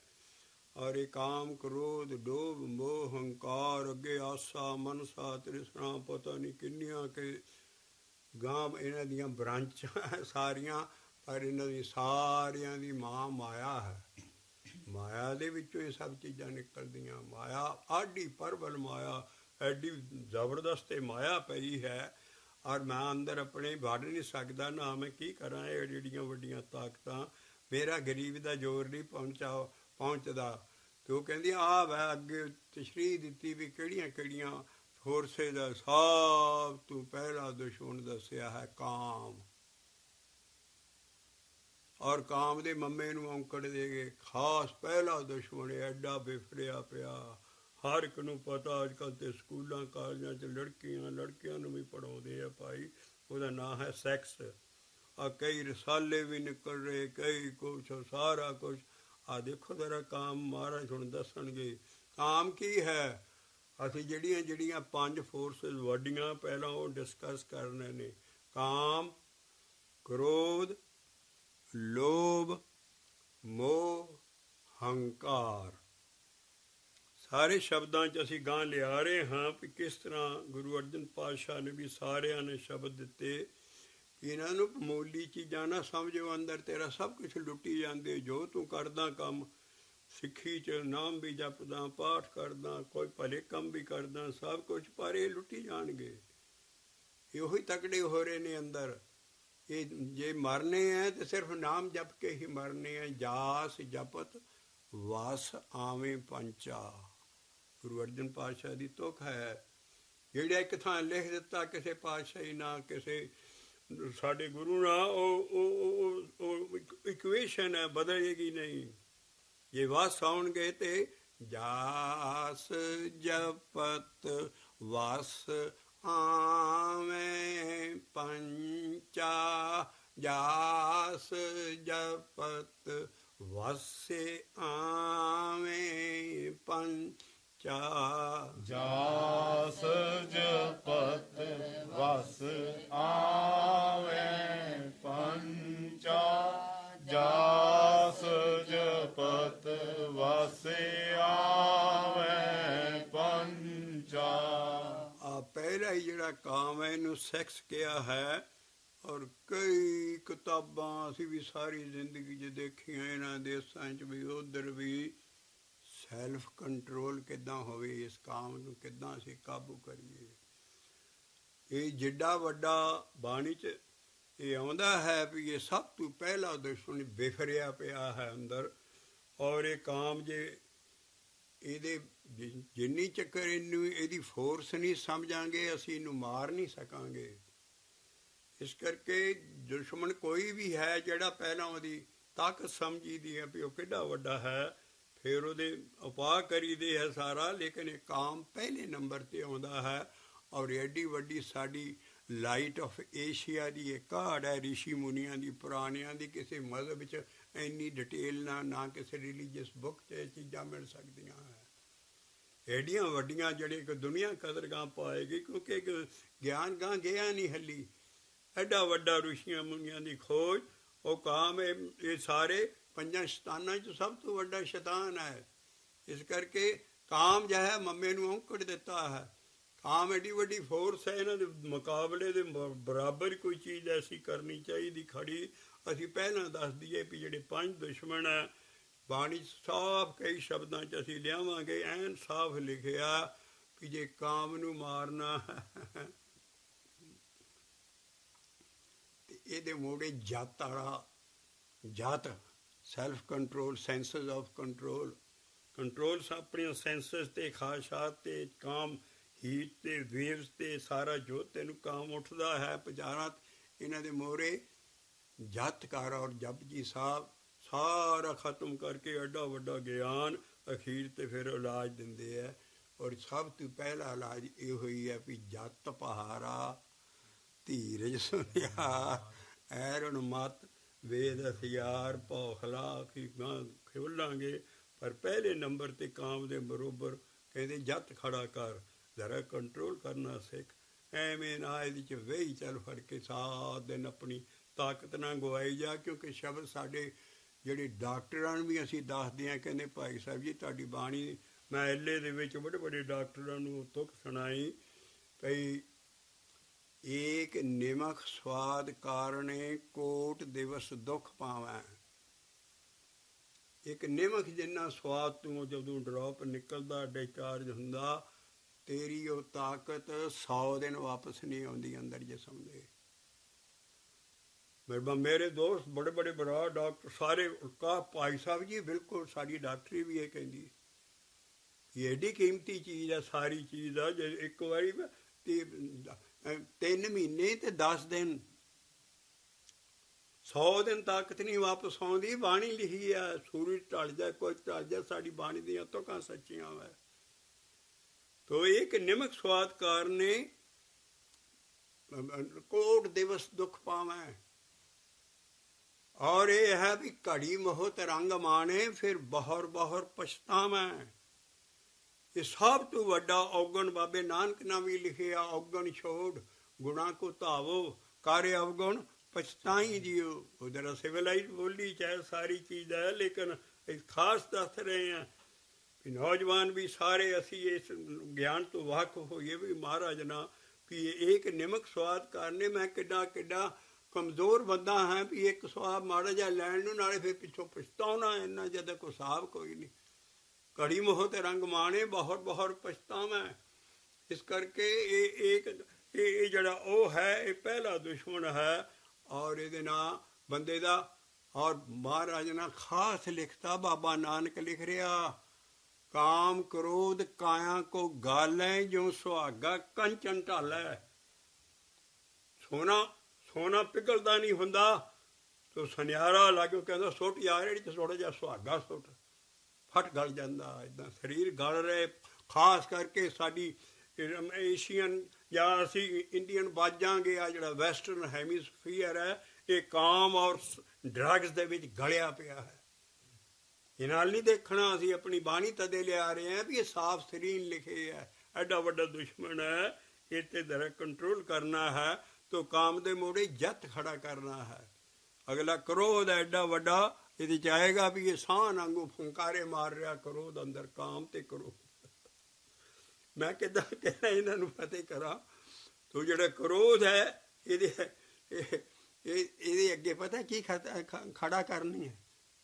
ਔਰ ਇਹ ਕਾਮ ਕ੍ਰੋਧ ਲੋਭ ਮੋਹ ਹੰਕਾਰ, ਅੱਗੇ ਆਸਾ ਮਨਸਾ ਤ੍ਰਿਸ਼ਨਾ, ਪਤਾ ਨਹੀਂ ਕਿੰਨੀਆਂ ਕਿ ਗਾਂ ਇਹਨਾਂ ਦੀਆਂ ਬ੍ਰਾਂਚਾਂ ਸਾਰੀਆਂ, ਪਰ ਇਹਨਾਂ ਦੀ ਸਾਰਿਆਂ ਦੀ ਮਾਂ ਮਾਇਆ ਹੈ। ਮਾਇਆ ਦੇ ਵਿੱਚੋਂ ਇਹ ਸਭ ਚੀਜ਼ਾਂ ਨਿਕਲਦੀਆਂ। ਮਾਇਆ ਆਡੀ ਪਰਬਲ ਮਾਇਆ, ਐਡੀ ਜ਼ਬਰਦਸਤ ਮਾਇਆ ਪਈ ਹੈ, ਔਰ ਮੈਂ ਅੰਦਰ ਆਪਣੇ ਵੜ ਨਹੀਂ ਸਕਦਾ ਨਾ। ਮੈਂ ਕੀ ਕਰਾਂ, ਇਹ ਜਿਹੜੀਆਂ ਵੱਡੀਆਂ ਤਾਕਤਾਂ, ਮੇਰਾ ਗਰੀਬ ਦਾ ਜ਼ੋਰ ਨਹੀਂ ਪਹੁੰਚਦਾ। ਤੇ ਉਹ ਕਹਿੰਦੀ ਆ ਵੈ ਅੱਗੇ ਤਸ਼ਰੀਹ ਦਿੱਤੀ ਵੀ ਕਿਹੜੀਆਂ ਕਿਹੜੀਆਂ ਫੋਰਸੇ ਦਾ ਸਭ ਤੋਂ ਪਹਿਲਾ ਦੁਸ਼ਮਣ ਦੱਸਿਆ ਹੈ ਕਾਮ, ਔਰ ਕਾਮ ਦੇ ਮੰਮੇ ਨੂੰ ਔਂਕੜ ਦੇ ਗਏ। ਖਾਸ ਪਹਿਲਾ ਦੁਸ਼ਮਣ ਐਡਾ ਬਿਫਰਿਆ ਪਿਆ, ਹਰ ਇੱਕ ਨੂੰ ਪਤਾ। ਅੱਜ ਕੱਲ੍ਹ ਤੇ ਸਕੂਲਾਂ ਕਾਲਜਾਂ 'ਚ ਲੜਕਿਆਂ ਨੂੰ ਵੀ ਪੜ੍ਹਾਉਂਦੇ ਆ ਭਾਈ, ਉਹਦਾ ਨਾਂ ਹੈ ਸੈਕਸ। ਆ ਕਈ ਰਸਾਲੇ ਵੀ ਨਿਕਲ ਰਹੇ, ਕਈ ਕੁਛ, ਸਾਰਾ ਕੁਛ। ਆ ਦੇਖੋ ਜ਼ਰਾ ਕਾਮ ਮਹਾਰਾਜ ਹੁਣ ਦੱਸਣਗੇ ਕਾਮ ਕੀ ਹੈ। ਅਸੀਂ ਜਿਹੜੀਆਂ 5 ਫੋਰਸਿਸ ਵੱਡੀਆਂ ਪਹਿਲਾਂ ਉਹ ਡਿਸਕਸ ਕਰਨੇ ਨੇ। ਕਾਮ, ਕ੍ਰੋਧ, ਲੋਭ, ਮੋਹ, ਹੰਕਾਰ। ਸਾਰੇ ਸ਼ਬਦਾਂ 'ਚ ਅਸੀਂ ਗਾਂ ਲਿਆ ਰਹੇ ਹਾਂ ਵੀ ਕਿਸ ਤਰ੍ਹਾਂ ਗੁਰੂ ਅਰਜਨ ਪਾਤਸ਼ਾਹ ਨੇ ਵੀ ਸਾਰਿਆਂ ਨੇ ਸ਼ਬਦ ਦਿੱਤੇ। ਇਹਨਾਂ ਨੂੰ ਮਾਮੂਲੀ ਚੀਜ਼ਾਂ ਨਾ ਸਮਝੋ, ਅੰਦਰ ਤੇਰਾ ਸਭ ਕੁਛ ਲੁੱਟੀ ਜਾਂਦੇ। ਜੋ ਤੂੰ ਕਰਦਾ ਕੰਮ, ਸਿੱਖੀ 'ਚ ਨਾਮ ਵੀ ਜਪਦਾ, ਪਾਠ ਕਰਦਾ, ਕੋਈ ਭਲੇ ਕੰਮ ਵੀ ਕਰਦਾ, ਸਭ ਕੁਛ, ਪਰ ਇਹ ਲੁੱਟੀ ਜਾਣਗੇ। ਇਹੋ ਹੀ ਤਕੜੇ ਹੋ ਰਹੇ ਨੇ ਅੰਦਰ। ਇਹ ਜੇ ਮਰਨੇ ਹੈ ਤੇ ਸਿਰਫ ਨਾਮ ਜਪ ਕੇ ਹੀ ਮਰਨੇ ਹੈ। ਜਾਸ ਜਪਤ ਵਸ ਆਵੇਂ ਪੰਚਾ, ਗੁਰੂ ਅਰਜਨ ਪਾਤਸ਼ਾਹ ਦੀ ਤੁਕ ਹੈ। ਜਿਹੜਾ ਇੱਕ ਥਾਂ ਲਿਖ ਦਿੱਤਾ ਕਿਸੇ ਪਾਤਸ਼ਾਹੀ ਨਾਲ, ਕਿਸੇ ਸਾਡੇ ਗੁਰੂ ਨਾਲ, ਉਹ ਇਕੁਏਸ਼ਨ ਹੈ, ਬਦਲੇਗੀ ਨਹੀਂ। ਜੇ ਵਸ ਆਉਣਗੇ ਤੇ ਜਾਸ ਜਪਤ ਵਸ ਆਵੇਂ ਪੰਚਾ, ਜਾਸ ਜਪਤ ਵਸੇ ਆਵੇਂ ਪੰਚਾ। ਜਾਸ ਜਪਤ ਵਸ ਆਵੇਂ ਪੰਚਾ, ਜਾਸ ਜਪਤ ਵਸ ਆਵੇਂ ਪੰਚਾ। ਪਹਿਲਾ ਹੀ ਜਿਹੜਾ ਕਾਮ ਹੈ ਇਹਨੂੰ ਸੈਕਸ ਕਿਹਾ ਹੈ। ਔਰ ਕਈ ਕਿਤਾਬਾਂ ਅਸੀਂ ਵੀ ਸਾਰੀ ਜ਼ਿੰਦਗੀ 'ਚ ਦੇਖੀਆਂ ਇਹਨਾਂ ਦੇਸਾਂ 'ਚ ਵੀ, ਉੱਧਰ ਵੀ। ਸੈਲਫ ਕੰਟਰੋਲ ਕਿੱਦਾਂ ਹੋਵੇ, ਇਸ ਕਾਮ ਨੂੰ ਕਿੱਦਾਂ ਅਸੀਂ ਕਾਬੂ ਕਰੀਏ। ਇਹ ਜਿੱਡਾ ਵੱਡਾ ਬਾਣੀ 'ਚ ਇਹ ਆਉਂਦਾ ਹੈ ਵੀ ਇਹ ਸਭ ਤੋਂ ਪਹਿਲਾ ਦੁਸ਼ਮਣ ਬਿਖਰਿਆ ਪਿਆ ਹੈ ਅੰਦਰ। ਔਰ ਇਹ ਕਾਮ ਜੇ ਇਹਦੇ ਜਿੰਨੀ ਚੱਕਰ ਇਹਨੂੰ ਇਹਦੀ ਫੋਰਸ ਨਹੀਂ ਸਮਝਾਂਗੇ, ਅਸੀਂ ਇਹਨੂੰ ਮਾਰ ਨਹੀਂ ਸਕਾਂਗੇ। ਇਸ ਕਰਕੇ ਦੁਸ਼ਮਣ ਕੋਈ ਵੀ ਹੈ ਜਿਹੜਾ ਪਹਿਲਾਂ ਉਹਦੀ ਤਾਕਤ ਸਮਝੀਦੀ ਹੈ ਵੀ ਉਹ ਕਿੱਡਾ ਵੱਡਾ ਹੈ, ਫਿਰ ਉਹਦੇ ਉਪਾਅ ਕਰੀਦੇ ਹੈ ਸਾਰਾ। ਲੇਕਿਨ ਇਹ ਕਾਮ ਪਹਿਲੇ ਨੰਬਰ 'ਤੇ ਆਉਂਦਾ ਹੈ। ਔਰ ਐਡੀ ਵੱਡੀ ਸਾਡੀ ਲਾਈਟ ਆਫ ਏਸ਼ੀਆ ਦੀ ਇਹ ਕਾਢ ਹੈ, ਰਿਸ਼ੀ ਮੁਨੀਆਂ ਦੀ, ਪੁਰਾਣਿਆਂ ਦੀ। ਕਿਸੇ ਮਜ਼ਹਬ 'ਚ ਇੰਨੀ ਡਿਟੇਲ ਨਾ ਕਿਸੇ ਰਿਲੀਜੀਅਸ ਬੁੱਕ 'ਚ ਇਹ ਚੀਜ਼ਾਂ ਮਿਲ ਸਕਦੀਆਂ ਹੈ। ਐਡੀਆਂ ਵੱਡੀਆਂ ਜਿਹੜੇ ਕਿ ਦੁਨੀਆ ਕਦਰ ਗਾਂ ਪਾਏਗੀ, ਕਿਉਂਕਿ ਗਿਆਨ ਗਾਂ ਗਿਆ ਨਹੀਂ ਹੱਲੀ। ਐਡਾ ਵੱਡਾ ਰਿਸ਼ੀਆਂ ਮੁਨੀਆਂ ਦੀ ਖੋਜ, ਉਹ ਕਾਮ ਇਹ ਸਾਰੇ ਪੰਜਾਂ ਸ਼ੈਤਾਨਾਂ 'ਚ ਸਭ ਤੋਂ ਵੱਡਾ ਸ਼ੈਤਾਨ ਹੈ। ਇਸ ਕਰਕੇ ਕਾਮ ਜੋ ਹੈ ਮੰਮੇ ਨੂੰ ਔਂਕੜ ਦਿੱਤਾ ਹੈ। ਕਾਮ ਐਡੀ ਵੱਡੀ ਫੋਰਸ ਹੈ, ਇਹਨਾਂ ਦੇ ਮੁਕਾਬਲੇ ਦੇ ਬਰਾਬਰ ਕੋਈ ਚੀਜ਼ ਐਸੀ ਕਰਨੀ ਚਾਹੀਦੀ ਖੜੀ। ਅਸੀਂ ਪਹਿਲਾਂ ਦੱਸ ਦਈਏ ਵੀ ਜਿਹੜੇ 5 ਦੁਸ਼ਮਣ ਹੈ, ਬਾਣੀ ਸਾਫ਼ ਕਈ ਸ਼ਬਦਾਂ 'ਚ ਅਸੀਂ ਲਿਆਵਾਂਗੇ, ਐਨ ਸਾਫ਼ ਲਿਖਿਆ ਵੀ ਜੇ ਕਾਮ ਨੂੰ ਮਾਰਨਾ ਤੇ ਇਹਦੇ ਮੋੜੇ ਜੱਤ ਵਾਲਾ, ਜੱਤ self control, senses of control, control ਆਪਣੀਆਂ ਸੈਂਸਸ 'ਤੇ, ਖਾਸ਼ਾਤ 'ਤੇ, ਕਾਮ ਹੀਟ 'ਤੇ, ਵੇਵਸ 'ਤੇ, ਸਾਰਾ ਜੋ ਤੈਨੂੰ ਕਾਮ ਉੱਠਦਾ ਹੈ ਪੁਜਾਰਾਂ, ਇਹਨਾਂ ਦੇ ਮੋਹਰੇ ਜੱਤ ਕਰ। ਔਰ ਜਪਜੀ ਸਾਹਿਬ ਸਾਰਾ ਖਤਮ ਕਰਕੇ ਐਡਾ ਵੱਡਾ ਗਿਆਨ ਅਖੀਰ 'ਤੇ ਫਿਰ ਇਲਾਜ ਦਿੰਦੇ ਹੈ। ਔਰ ਸਭ ਤੋਂ ਪਹਿਲਾ ਇਲਾਜ ਇਹੋ ਹੀ ਹੈ ਵੀ ਜੱਤ ਪਹਾਰਾ, ਧੀਰਜ ਸੁਨਿਆਰ, ਐਰਣ ਮਤ, ਵੇਦ ਹਥਿਆਰ, ਭੌਖਲਾ ਆਖੀ ਗਾਂ ਖੋਲਾਂਗੇ। ਪਰ ਪਹਿਲੇ ਨੰਬਰ 'ਤੇ ਕਾਮ ਦੇ ਬਰੋਬਰ ਕਹਿੰਦੇ ਜੱਤ ਖੜਾ ਕਰ, ਜ਼ਰਾ ਕੰਟਰੋਲ ਕਰਨਾ ਸਿੱਖ। ਐਵੇਂ ਨਾ ਇਹਦੇ 'ਚ ਵਹੀ ਚੱਲ ਫੜ ਕੇ ਸਾਰਾ ਦਿਨ ਆਪਣੀ ਤਾਕਤ ਨਾ ਗਵਾਈ ਜਾ। ਕਿਉਂਕਿ ਸ਼ਬਦ ਸਾਡੇ ਜਿਹੜੇ ਡਾਕਟਰਾਂ ਨੂੰ ਵੀ ਅਸੀਂ ਦੱਸਦੇ ਹਾਂ, ਕਹਿੰਦੇ ਭਾਈ ਸਾਹਿਬ ਜੀ ਤੁਹਾਡੀ ਬਾਣੀ, ਮੈਂ ਐਲੇ ਦੇ ਵਿੱਚ ਬੜੇ ਬੜੇ ਡਾਕਟਰਾਂ ਨੂੰ ਤੁਕ ਸੁਣਾਈ ਭਈ, ਏਕ ਨਿਮਖ ਸਵਾਦ ਕਾਰਣੇ ਕੋਟ ਦਿਵਸ ਦੁੱਖ ਪਾਵੈ। ਇੱਕ ਨਿਮਖ ਜਿੰਨਾ ਸਵਾਦ ਤੋਂ ਜਦੋਂ ਡ੍ਰੌਪ ਨਿਕਲਦਾ, ਡਿਸਚਾਰਜ ਹੁੰਦਾ, ਤੇਰੀ ਉਹ ਤਾਕਤ 100 ਦਿਨ ਵਾਪਸ ਨਹੀਂ ਆਉਂਦੀ ਅੰਦਰ ਜਿਸਮ ਦੇ। ਮੇਰੇ ਦੋਸਤ ਬੜੇ ਬੜੇ ਬੜਾ ਡਾਕਟਰ ਸਾਰੇ ਕਹਾ ਭਾਈ ਸਾਹਿਬ ਜੀ ਬਿਲਕੁਲ ਸਾਡੀ ਡਾਕਟਰੀ ਵੀ ਇਹ ਕਹਿੰਦੀ ਇਹ ਐਡੀ ਕੀਮਤੀ ਚੀਜ਼ ਹੈ, ਸਾਰੀ ਚੀਜ਼ ਆ। ਜੇ ਇੱਕ ਵਾਰੀ 3 ਮਹੀਨੇ ਤੇ 10 ਦਿਨ, 100 ਦਿਨ ਤਾਕਤ ਨਹੀਂ ਵਾਪਸ ਆਉਂਦੀ। ਬਾਣੀ ਲਿਖੀ ਆ, ਸੂਰਜ ਢਲ ਜਾਏ, ਕੁਝ ਢਲ ਜਾਏ, ਸਾਡੀ ਬਾਣੀ ਦੀਆਂ ਤੁਕਾਂ ਸੱਚੀਆਂ ਵਾ। ਤੋ ਇੱਕ ਨਿਮਕ ਸਵਾਦ ਕਾਰਨੇ ਕੋਟ ਦਿਵਸ ਦੁੱਖ ਪਾਵੈ। ਔਰ ਇਹ ਹੈ ਵੀ ਘੜੀ ਮੋਹਤ ਰੰਗ ਮਾਣੇ, ਫਿਰ ਬਹੁਰ ਬਹੁਰ ਪਛਤਾਵੈ। ਇਹ ਸਭ ਤੋਂ ਵੱਡਾ ਔਗਣ ਬਾਬੇ ਨਾਨਕ ਨੇ ਵੀ ਲਿਖਿਆ, ਔਗਣ ਛੋੜ ਗੁਣਾ ਕੋ ਧਾਵੋ, ਕਾਰੇ ਔਗਣ ਪਛਤਾਈ ਦਿਓ। ਉਧਰ ਸਿਵਲਾਈਜ਼ ਬੋਲੀ ਚਾਹੇ ਸਾਰੀ ਚੀਜ਼ ਹੈ, ਲੇਕਿਨ ਖਾਸ ਦੱਸ ਰਹੇ ਹਾਂ ਵੀ ਨੌਜਵਾਨ ਵੀ ਸਾਰੇ ਅਸੀਂ ਇਸ ਗਿਆਨ ਤੋਂ ਵਾਕਫ ਹੋਈਏ ਵੀ ਮਹਾਰਾਜ ਨਾ ਵੀ ਇੱਕ ਨਿਮਕ ਸਵਾਦ ਕਰਨੇ। ਮੈਂ ਕਿੱਡਾ ਕਿੱਡਾ ਕਮਜ਼ੋਰ ਬੰਦਾ ਹਾਂ ਵੀ ਇੱਕ ਸਵਾਦ ਮਾੜਾ ਜਿਹਾ ਲੈਣ ਨੂੰ, ਨਾਲੇ ਫਿਰ ਪਿੱਛੋਂ ਪਛਤਾਉਣਾ ਇੰਨਾ, ਜਦੋਂ ਕੋਈ ਹਿਸਾਬ ਕੋਈ ਨਹੀਂ। ਘੜੀ ਮੋਹ ਤੇ ਰੰਗ ਮਾਣੇ, ਬਹੁਤ ਬਹੁਤ ਪਛਤਾਵਾਂ। ਇਸ ਕਰਕੇ ਇਹ ਜਿਹੜਾ ਉਹ ਹੈ, ਇਹ ਪਹਿਲਾ ਦੁਸ਼ਮਣ ਹੈ। ਔਰ ਇਹਦੇ ਨਾਲ ਬੰਦੇ ਦਾ, ਔਰ ਮਹਾਰਾਜ ਨੇ ਖਾਸ ਲਿਖਤਾ, ਬਾਬਾ ਨਾਨਕ ਲਿਖ ਰਿਹਾ, ਕਾਮ ਕ੍ਰੋਧ ਕਾਇਆ ਕੋ ਗਾਲੈ, ਜੋ ਸੁਹਾਗਾ ਕੰਚਨ ਢਾਲੈ। ਸੋਨਾ ਪਿਘਲਦਾ ਨਹੀਂ ਹੁੰਦਾ, ਤੋ ਸੁਨਿਆਰਾ ਲਾਗੋ ਕਹਿੰਦਾ ਸੁੱਟ ਯਾਰ ਇਹੜੀ ਤੇ ਥੋੜਾ ਜਿਹਾ ਸੁਹਾਗਾ ਸੁੱਟ, ਫਟ ਗਲ ਜਾਂਦਾ। ਇੱਦਾਂ ਸਰੀਰ ਗਲ ਰਹੇ। ਖਾਸ ਕਰਕੇ ਸਾਡੀ ਏਸ਼ੀਅਨ ਜਾਂ ਅਸੀਂ ਇੰਡੀਅਨ ਬਾਜਾਂਗੇ, ਆ ਜਿਹੜਾ ਵੈਸਟਰਨ ਹੈਮੀਸਫੀਅਰ ਹੈ, ਇਹ ਕਾਮ ਔਰ ਡਰੱਗਸ ਦੇ ਵਿੱਚ ਗਲਿਆ ਪਿਆ ਹੈ। ਇਹ ਨਾਲ ਨਹੀਂ ਦੇਖਣਾ। ਅਸੀਂ ਆਪਣੀ ਬਾਣੀ ਤਦੇ ਲਿਆ ਰਹੇ ਹਾਂ ਵੀ ਇਹ ਸਾਫ਼ ਸਰੀਨ ਲਿਖੇ ਹੈ। ਐਡਾ ਵੱਡਾ ਦੁਸ਼ਮਣ ਹੈ, ਇਹ ਤੇ ਜ਼ਰਾ ਕੰਟਰੋਲ ਕਰਨਾ ਹੈ। ਤੋ ਕਾਮ ਦੇ ਮੋੜੇ ਜੱਤ ਖੜਾ ਕਰਨਾ ਹੈ। ਅਗਲਾ ਕ੍ਰੋਧ ਐਡਾ ਵੱਡਾ, ਇਹਦੇ 'ਚ ਆਏਗਾ ਵੀ ਇਹ ਸਾਹ ਵਾਂਗੂ ਫੁੰਕਾਰੇ ਮਾਰ ਰਿਹਾ ਕ੍ਰੋਧ ਅੰਦਰ, ਕਾਮ ਤੇ ਕ੍ਰੋਧ। ਮੈਂ ਕਿੱਦਾਂ ਕਹਿਣਾ ਇਹਨਾਂ ਨੂੰ ਫਤਿਹ ਕਰਾਂ। ਤੋ ਜਿਹੜਾ ਕ੍ਰੋਧ ਹੈ ਇਹਦੇ ਅੱਗੇ ਪਤਾ ਕੀ ਖੜਾ ਕਰਨੀ ਹੈ?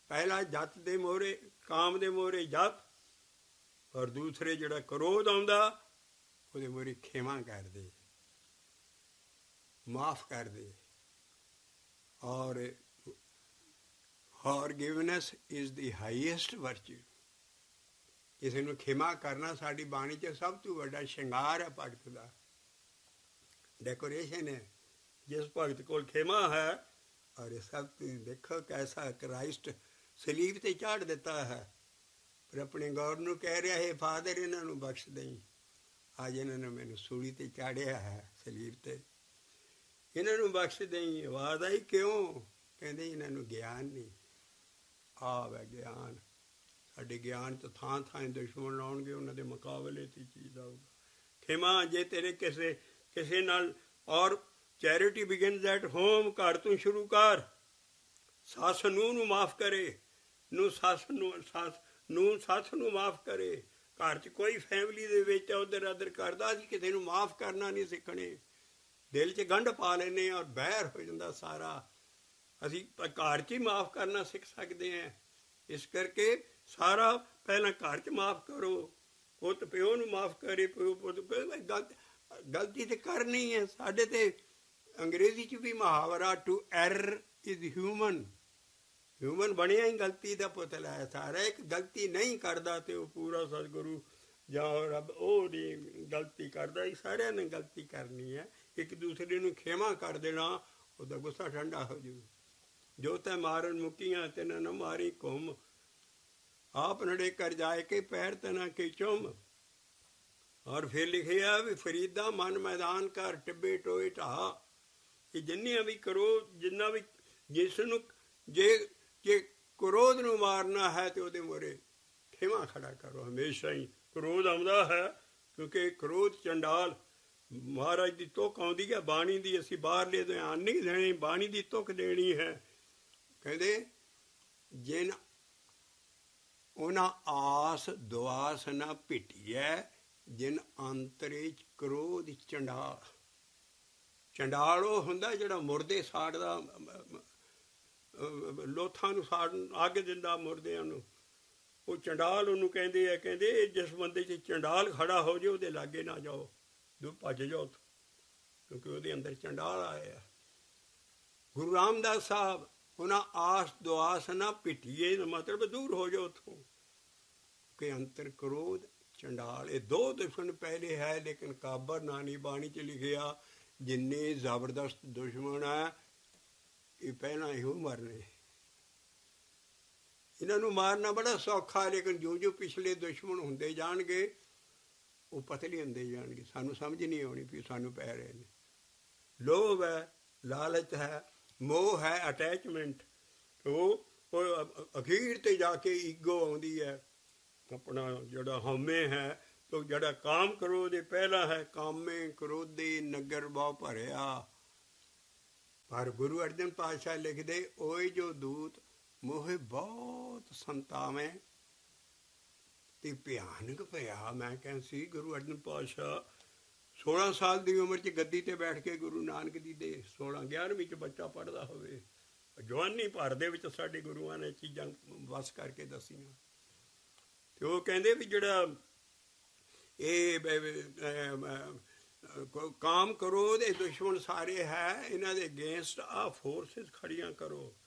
ਪਹਿਲਾ ਜਤ ਦੇ ਮੋਹਰੇ, ਕਾਮ ਦੇ ਮੋਹਰੇ ਜਤ, ਔਰ ਦੂਸਰੇ ਜਿਹੜਾ ਕ੍ਰੋਧ ਆਉਂਦਾ ਉਹਦੇ ਮੋਹਰੇ ਖੇਮਾ ਕਰ ਦੇ, ਮਾਫ ਕਰ ਦੇ। ਔਰ ਫॉरगिवनेस इज द हाईएस्ट वर्च्यू। ਕਿਸੇ ਨੂੰ ਖਿਮਾ ਕਰਨਾ ਸਾਡੀ ਬਾਣੀ 'ਚ ਸਭ ਤੋਂ ਵੱਡਾ ਸ਼ਿੰਗਾਰ ਹੈ ਭਗਤ ਦਾ, ਡੈਕੋਰੇਸ਼ਨ ਹੈ। ਜਿਸ ਭਗਤ ਕੋਲ ਖਿਮਾ ਹੈ, ਔਰ ਇਹ ਸਭ ਤੁਸੀਂ ਦੇਖੋ ਕੈਸਾ ਕ੍ਰਾਈਸਟ ਸਲੀਬ ਤੇ ਚਾੜ ਦਿੱਤਾ ਹੈ। ਪਰ ਆਪਣੇ ਗੌਰ ਨੂੰ ਕਹਿ ਰਿਹਾ ਹੈ, ਫਾਦਰ ਇਹਨਾਂ ਨੂੰ ਬਖਸ਼ ਦੇਈ, ਅੱਜ ਇਹਨਾਂ ਨੇ ਮੈਨੂੰ ਸੂਲੀ ਤੇ ਚਾੜਿਆ ਹੈ, ਸਲੀਬ ਤੇ, ਇਹਨਾਂ ਨੂੰ ਬਖਸ਼ ਦੇਈ। ਆਵਾਜ਼ ਆਈ ਕਿਉਂ? ਕਹਿੰਦੇ ਇਹਨਾਂ ਨੂੰ ਗਿਆਨ ਨਹੀਂ। ਆਹ ਹੈ ਗਿਆਨ। ਸਾਡੇ ਗਿਆਨ 'ਚ ਥਾਂ ਥਾਂ ਦੁਸ਼ਮਣ ਆਉਣਗੇ, ਉਹਨਾਂ ਦੇ ਮੁਕਾਬਲੇ 'ਤੇ ਚੀਜ਼ ਆਊਗਾ। ਖਿਮਾ ਜੇ ਤੇਰੇ ਕਿਸੇ ਨਾਲ, ਔਰ ਚੈਰਿਟੀ ਬਿਗਨਸ ਐਟ ਹੋਮ, ਘਰ ਤੋਂ ਸ਼ੁਰੂ ਕਰ। ਸੱਸ ਨੂੰ ਮਾਫ ਕਰੇ, ਸੱਸ ਨੂੰ ਮਾਫ ਕਰੇ। ਘਰ 'ਚ ਕੋਈ ਫੈਮਿਲੀ ਦੇ ਵਿੱਚ ਉਧਰ ਅਦਰ ਕਰਦਾ, ਅਸੀਂ ਕਿਸੇ ਨੂੰ ਮਾਫ ਕਰਨਾ ਨਹੀਂ ਸਿੱਖਣੇ। ਦਿਲ 'ਚ ਗੰਢ ਪਾ ਲੈਂਦੇ ਔਰ ਬਹਿਰ ਹੋ ਜਾਂਦਾ ਸਾਰਾ। ਅਸੀਂ ਘਰ 'ਚ ਹੀ ਮਾਫ ਕਰਨਾ ਸਿੱਖ ਸਕਦੇ ਹਾਂ। ਇਸ ਕਰਕੇ ਸਾਰਾ ਪਹਿਲਾਂ ਘਰ 'ਚ ਮਾਫ ਕਰੋ। ਪੁੱਤ ਪਿਓ ਨੂੰ ਮਾਫ ਕਰੇ, ਪਿਓ ਪੁੱਤ। ਗਲਤੀ ਤੇ ਕਰਨੀ ਹੈ। ਸਾਡੇ ਤੇ ਅੰਗਰੇਜ਼ੀ 'ਚ ਵੀ ਮੁਹਾਵਰਾ, to err is human. Human ਬਣਿਆ ਹੀ ਗਲਤੀ ਦਾ ਪੁਤਲਾ ਹੈ ਸਾਰਾ। ਇੱਕ ਗਲਤੀ ਨਹੀਂ ਕਰਦਾ ਤੇ ਉਹ ਪੂਰਾ ਸਤਿਗੁਰੂ ਜਾਂ ਰੱਬ ਉਹ ਨਹੀਂ ਗਲਤੀ ਕਰਦਾ। ਇਹ ਸਾਰਿਆਂ ਨੇ ਗਲਤੀ ਕਰਨੀ ਹੈ। ਇੱਕ ਦੂਸਰੇ ਨੂੰ ਖੇਮਾ ਕਰ ਦੇਣਾ, ਉਹਦਾ ਗੁੱਸਾ ਠੰਡਾ ਹੋ ਜਾਊ। ਜੋ ਤੈ ਮਾਰਨ ਮੁਕੀਆਂ ਤੈਨਾਂ ਨਾ ਮਾਰੀ ਘੁੰਮ, ਆਪ ਨੜੇ ਕਰ ਜਾਏ ਕੇ ਪੈਰ ਤੈਨਾਂ ਕੇ ਚੁੰਮ। ਔਰ ਫਿਰ ਲਿਖਿਆ ਵੀ ਫਰੀਦਾ ਮਨ ਮੈਦਾਨ ਕਰ, ਟਿੱਬੇ ਟੋਏ ਢਾਹ। ਇਹ ਜਿੰਨੀਆਂ ਵੀ ਕਰੋ, ਜਿੰਨਾ ਵੀ, ਜਿਸ ਨੂੰ ਜੇ ਕ੍ਰੋਧ ਨੂੰ ਮਾਰਨਾ ਹੈ ਤੇ ਉਹਦੇ ਮੂਹਰੇ ਖਿਮਾ ਖੜਾ ਕਰੋ। ਹਮੇਸ਼ਾ ਹੀ ਕ੍ਰੋਧ ਆਉਂਦਾ ਹੈ, ਕਿਉਂਕਿ ਕ੍ਰੋਧ ਚੰਡਾਲ। ਮਹਾਰਾਜ ਦੀ ਤੁਕ ਆਉਂਦੀ ਹੈ ਬਾਣੀ ਦੀ, ਅਸੀਂ ਬਾਹਰਲੇ ਧਿਆਨ ਨਹੀਂ ਦੇਣੀ, ਬਾਣੀ ਦੀ ਤੁਕ ਦੇਣੀ ਹੈ। ਕਹਿੰਦੇ ਜਿਨ ਉਹਨਾਂ ਆਸ ਦੁਆਸ ਨਾ ਭਿਟੀਐ, ਜਿਨ ਅੰਤਰੇ ਕ੍ਰੋਧ ਚੰਡਾਲ। ਚੰਡਾਲ ਉਹ ਹੁੰਦਾ ਜਿਹੜਾ ਮੁਰਦੇ ਸਾੜਦਾ, ਲੋਥਾਂ ਨੂੰ ਸਾੜਨ, ਅੱਗ ਦਿੰਦਾ ਮੁਰਦਿਆਂ ਨੂੰ। ਉਹ ਚੰਡਾਲ ਉਹਨੂੰ ਕਹਿੰਦੇ ਆ। ਕਹਿੰਦੇ ਜਿਸ ਬੰਦੇ 'ਚ ਚੰਡਾਲ ਖੜਾ ਹੋ ਜਾਏ ਉਹਦੇ ਲਾਗੇ ਨਾ ਜਾਓ, ਭੱਜ ਜਾਓ, ਕਿਉਂਕਿ ਉਹਦੇ ਅੰਦਰ ਚੰਡਾਲ ਆਇਆ। ਗੁਰੂ ਰਾਮਦਾਸ ਸਾਹਿਬ, ਉਹਨਾਂ ਆਸ ਦੁਆਸ ਨਾ ਭਿਟੀਏ, ਮਤਲਬ ਦੂਰ ਹੋ ਜਾਓ ਉੱਥੋਂ, ਕਿ ਅੰਤਰ ਕ੍ਰੋਧ ਚੰਡਾਲ। ਇਹ ਦੋ ਦੁਸ਼ਮਣ ਪਹਿਲੇ ਹੈ, ਲੇਕਿਨ ਕਾਬਰ ਨਾਨੀ ਬਾਣੀ 'ਚ ਲਿਖਿਆ ਜਿੰਨੇ ਜ਼ਬਰਦਸਤ ਦੁਸ਼ਮਣ ਹੈ, ਇਹ ਪਹਿਲਾਂ ਇਹੋ ਮਰਨੇ। ਇਹਨਾਂ ਨੂੰ ਮਾਰਨਾ ਬੜਾ ਸੌਖਾ, ਲੇਕਿਨ ਜੋ ਪਿਛਲੇ ਦੁਸ਼ਮਣ ਹੁੰਦੇ ਜਾਣਗੇ ਉਹ ਪਤਲੇ ਹੁੰਦੇ ਜਾਣਗੇ। ਸਾਨੂੰ ਸਮਝ ਨਹੀਂ ਆਉਣੀ ਵੀ ਸਾਨੂੰ ਪੈ ਰਹੇ ਨੇ। ਲੋਭ ਹੈ, ਲਾਲਚ ਹੈ, ਮੋਹ ਹੈ, ਅਟੈਚਮੈਂਟ। ਉਹ ਅਖੀਰ ਤੇ ਜਾ ਕੇ ਈਗੋ ਆਉਂਦੀ ਹੈ, ਆਪਣਾ ਜਿਹੜਾ ਹਉਮੈ ਹੈ। ਤੋ ਜਿਹੜਾ ਕਾਮ ਕ੍ਰੋਧ ਪਹਿਲਾ ਹੈ, ਕਾਮੇ ਕ੍ਰੋਧੇ ਨਗਰ ਬਹੁ ਭਰਿਆ। ਪਰ ਗੁਰੂ ਅਰਜਨ ਪਾਤਸ਼ਾਹ ਲਿਖਦੇ, ਓਏ ਜੋ ਦੂਤ ਮੋਹੇ ਬਹੁਤ ਸੰਤਾਵੇਂ ਤੇ ਭਿਆਨਕ ਪਿਆ। ਮੈਂ ਕਹਿੰਦਾ ਸੀ ਗੁਰੂ ਅਰਜਨ ਪਾਤਸ਼ਾਹ 16 ਸਾਲ ਦੀ ਉਮਰ 'ਚ ਗੱਦੀ ਤੇ ਬੈਠ ਕੇ ਗੁਰੂ ਨਾਨਕ ਦੀ ਦੇ 11ਵੀਂ 'ਚ ਬੱਚਾ ਪੜ੍ਹਦਾ ਹੋਵੇ। ਜਵਾਨੀ ਭਰ ਦੇ ਵਿੱਚ ਸਾਡੇ ਗੁਰੂਆਂ ਨੇ ਚੀਜ਼ਾਂ ਵਸ ਕਰਕੇ ਦੱਸੀਆਂ। ਤੇ ਉਹ ਕਹਿੰਦੇ ਵੀ ਜਿਹੜਾ ਇਹ ਕਾਮ ਕਰੋ, ਇਹ ਦੁਸ਼ਮਣ ਸਾਰੇ ਹੈ, ਇਹਨਾਂ ਦੇ ਅਗੇਂਸਟ ਆਹ ਫੋਰਸਿਸ ਖੜੀਆਂ ਕਰੋ।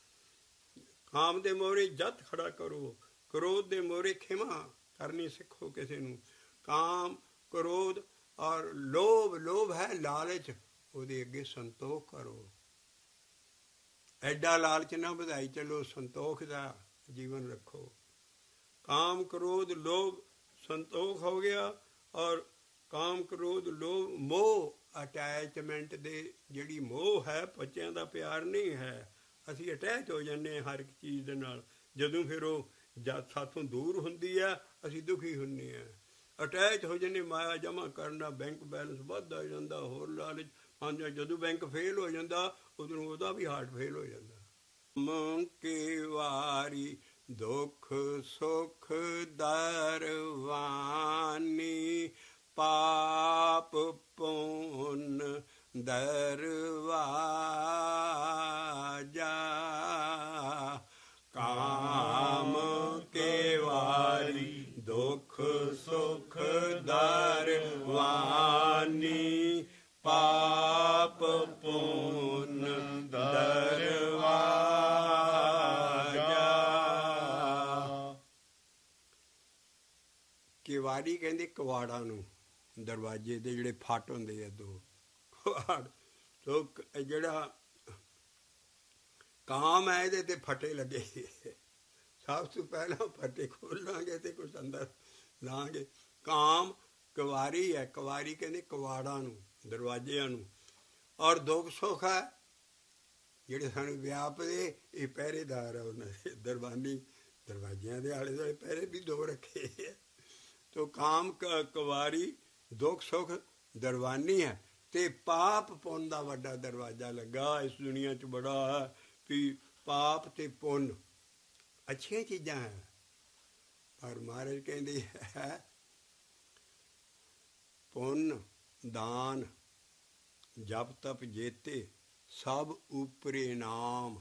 ਕਾਮ ਦੇ ਮੋਹਰੇ ਜਤ ਖੜਾ ਕਰੋ, ਕ੍ਰੋਧ ਦੇ ਮੋਹਰੇ ਖਿਮਾ ਕਰਨੀ ਸਿੱਖੋ ਕਿਸੇ ਨੂੰ। ਕਾਮ ਕ੍ਰੋਧ ਔਰ ਲੋਭ ਹੈ ਲਾਲਚ, ਉਹਦੇ ਅੱਗੇ ਸੰਤੋਖ ਕਰੋ। ਐਡਾ ਲਾਲਚ ਨਾ ਵਧਾਈ ਚੱਲੋ, ਸੰਤੋਖ ਦਾ ਜੀਵਨ ਰੱਖੋ। ਕਾਮ ਕ੍ਰੋਧ ਲੋਭ ਸੰਤੋਖ ਹੋ ਗਿਆ, ਔਰ ਕਾਮ ਕ੍ਰੋਧ ਲੋਭ ਮੋਹ ਅਟੈਚਮੈਂਟ ਦੇ, ਜਿਹੜੀ ਮੋਹ ਹੈ ਬੱਚਿਆਂ ਦਾ ਪਿਆਰ ਨਹੀਂ ਹੈ। ਅਸੀਂ ਅਟੈਚ ਹੋ ਜਾਂਦੇ ਹਾਂ ਹਰ ਇੱਕ ਚੀਜ਼ ਦੇ ਨਾਲ। ਜਦੋਂ ਫਿਰ ਉਹ ਜਦ ਸਾਥੋਂ ਦੂਰ ਹੁੰਦੀ ਹੈ ਅਸੀਂ ਦੁਖੀ ਹੁੰਦੇ ਹਾਂ। ਅਟੈਚ ਹੋ ਜਾਂਦੇ, ਮਾਇਆ ਜਮ੍ਹਾਂ ਕਰਨਾ, ਬੈਂਕ ਬੈਲੈਂਸ ਵੱਧਦਾ ਜਾਂਦਾ, ਹੋਰ ਲਾਲਚ ਆਉਂਦਾ। ਜਦੋਂ ਬੈਂਕ ਫੇਲ ਹੋ ਜਾਂਦਾ ਉਦੋਂ ਉਹਦਾ ਵੀ ਹਾਰਟ ਫੇਲ ਹੋ ਜਾਂਦਾ। ਕੇ ਵਾਰੀ ਦੁੱਖ ਸੁਖ ਦਰਵਾਨੀ, ਪਾਪ ਪੁੰਨ ਕਿਵਾਰੀ ਕਹਿੰਦੇ ਕਵਾੜਾਂ ਨੂੰ, ਦਰਵਾਜ਼ੇ ਦੇ ਜਿਹੜੇ ਫੱਟ ਹੁੰਦੇ ਆ ਦੋ ਕਵਾੜ। ਸੋ ਜਿਹੜਾ ਕਾਮ ਹੈ ਇਹਦੇ ਤੇ ਫਟੇ ਲੱਗੇ, ਸਭ ਤੋਂ ਪਹਿਲਾਂ ਫਟੇ ਖੋਲਾਂਗੇ ਤੇ ਕੁਛ ਅੰਦਰ ਲਾਂਗੇ। ਕਾਮ ਕੁਵਾਰੀ ਹੈ, ਕੁਵਾਰੀ ਕਹਿੰਦੇ ਕਵਾੜਾਂ ਨੂੰ, ਦਰਵਾਜ਼ਿਆਂ ਨੂੰ। ਔਰ ਦੁੱਖ ਸੁੱਖ ਹੈ ਜਿਹੜੇ ਸਾਨੂੰ ਵਿਆਪਦੇ, ਇਹ ਪਹਿਰੇਦਾਰ ਆ ਉਹਨਾਂ ਦੇ, ਦਰਬਾਨੀ ਦਰਵਾਜ਼ਿਆਂ ਦੇ ਆਲੇ ਦੁਆਲੇ ਪਹਿਰੇ ਵੀ ਦੋ ਰੱਖੇ ਹੈ। ਤੋ ਕਾਮ ਕੁਵਾਰੀ, ਦੁੱਖ ਸੁੱਖ ਦਰਬਾਨੀ ਹੈ। ਤੇ ਪਾਪ ਪੁੰਨ ਦਾ ਵੱਡਾ ਦਰਵਾਜ਼ਾ ਲੱਗਾ ਇਸ ਦੁਨੀਆ 'ਚ ਬੜਾ ਹੈ ਵੀ ਪਾਪ ਤੇ ਪੁੰਨ ਅੱਛੀਆਂ ਚੀਜ਼ਾਂ ਹੈ, ਪਰ ਮਹਾਰਾਜ ਕਹਿੰਦੇ ਹੈ ਪੁੰਨ ਦਾਨ ਜਪ ਤਪ ਜੇਤੇ ਸਭ ਉਪਰੇ ਨਾਮ,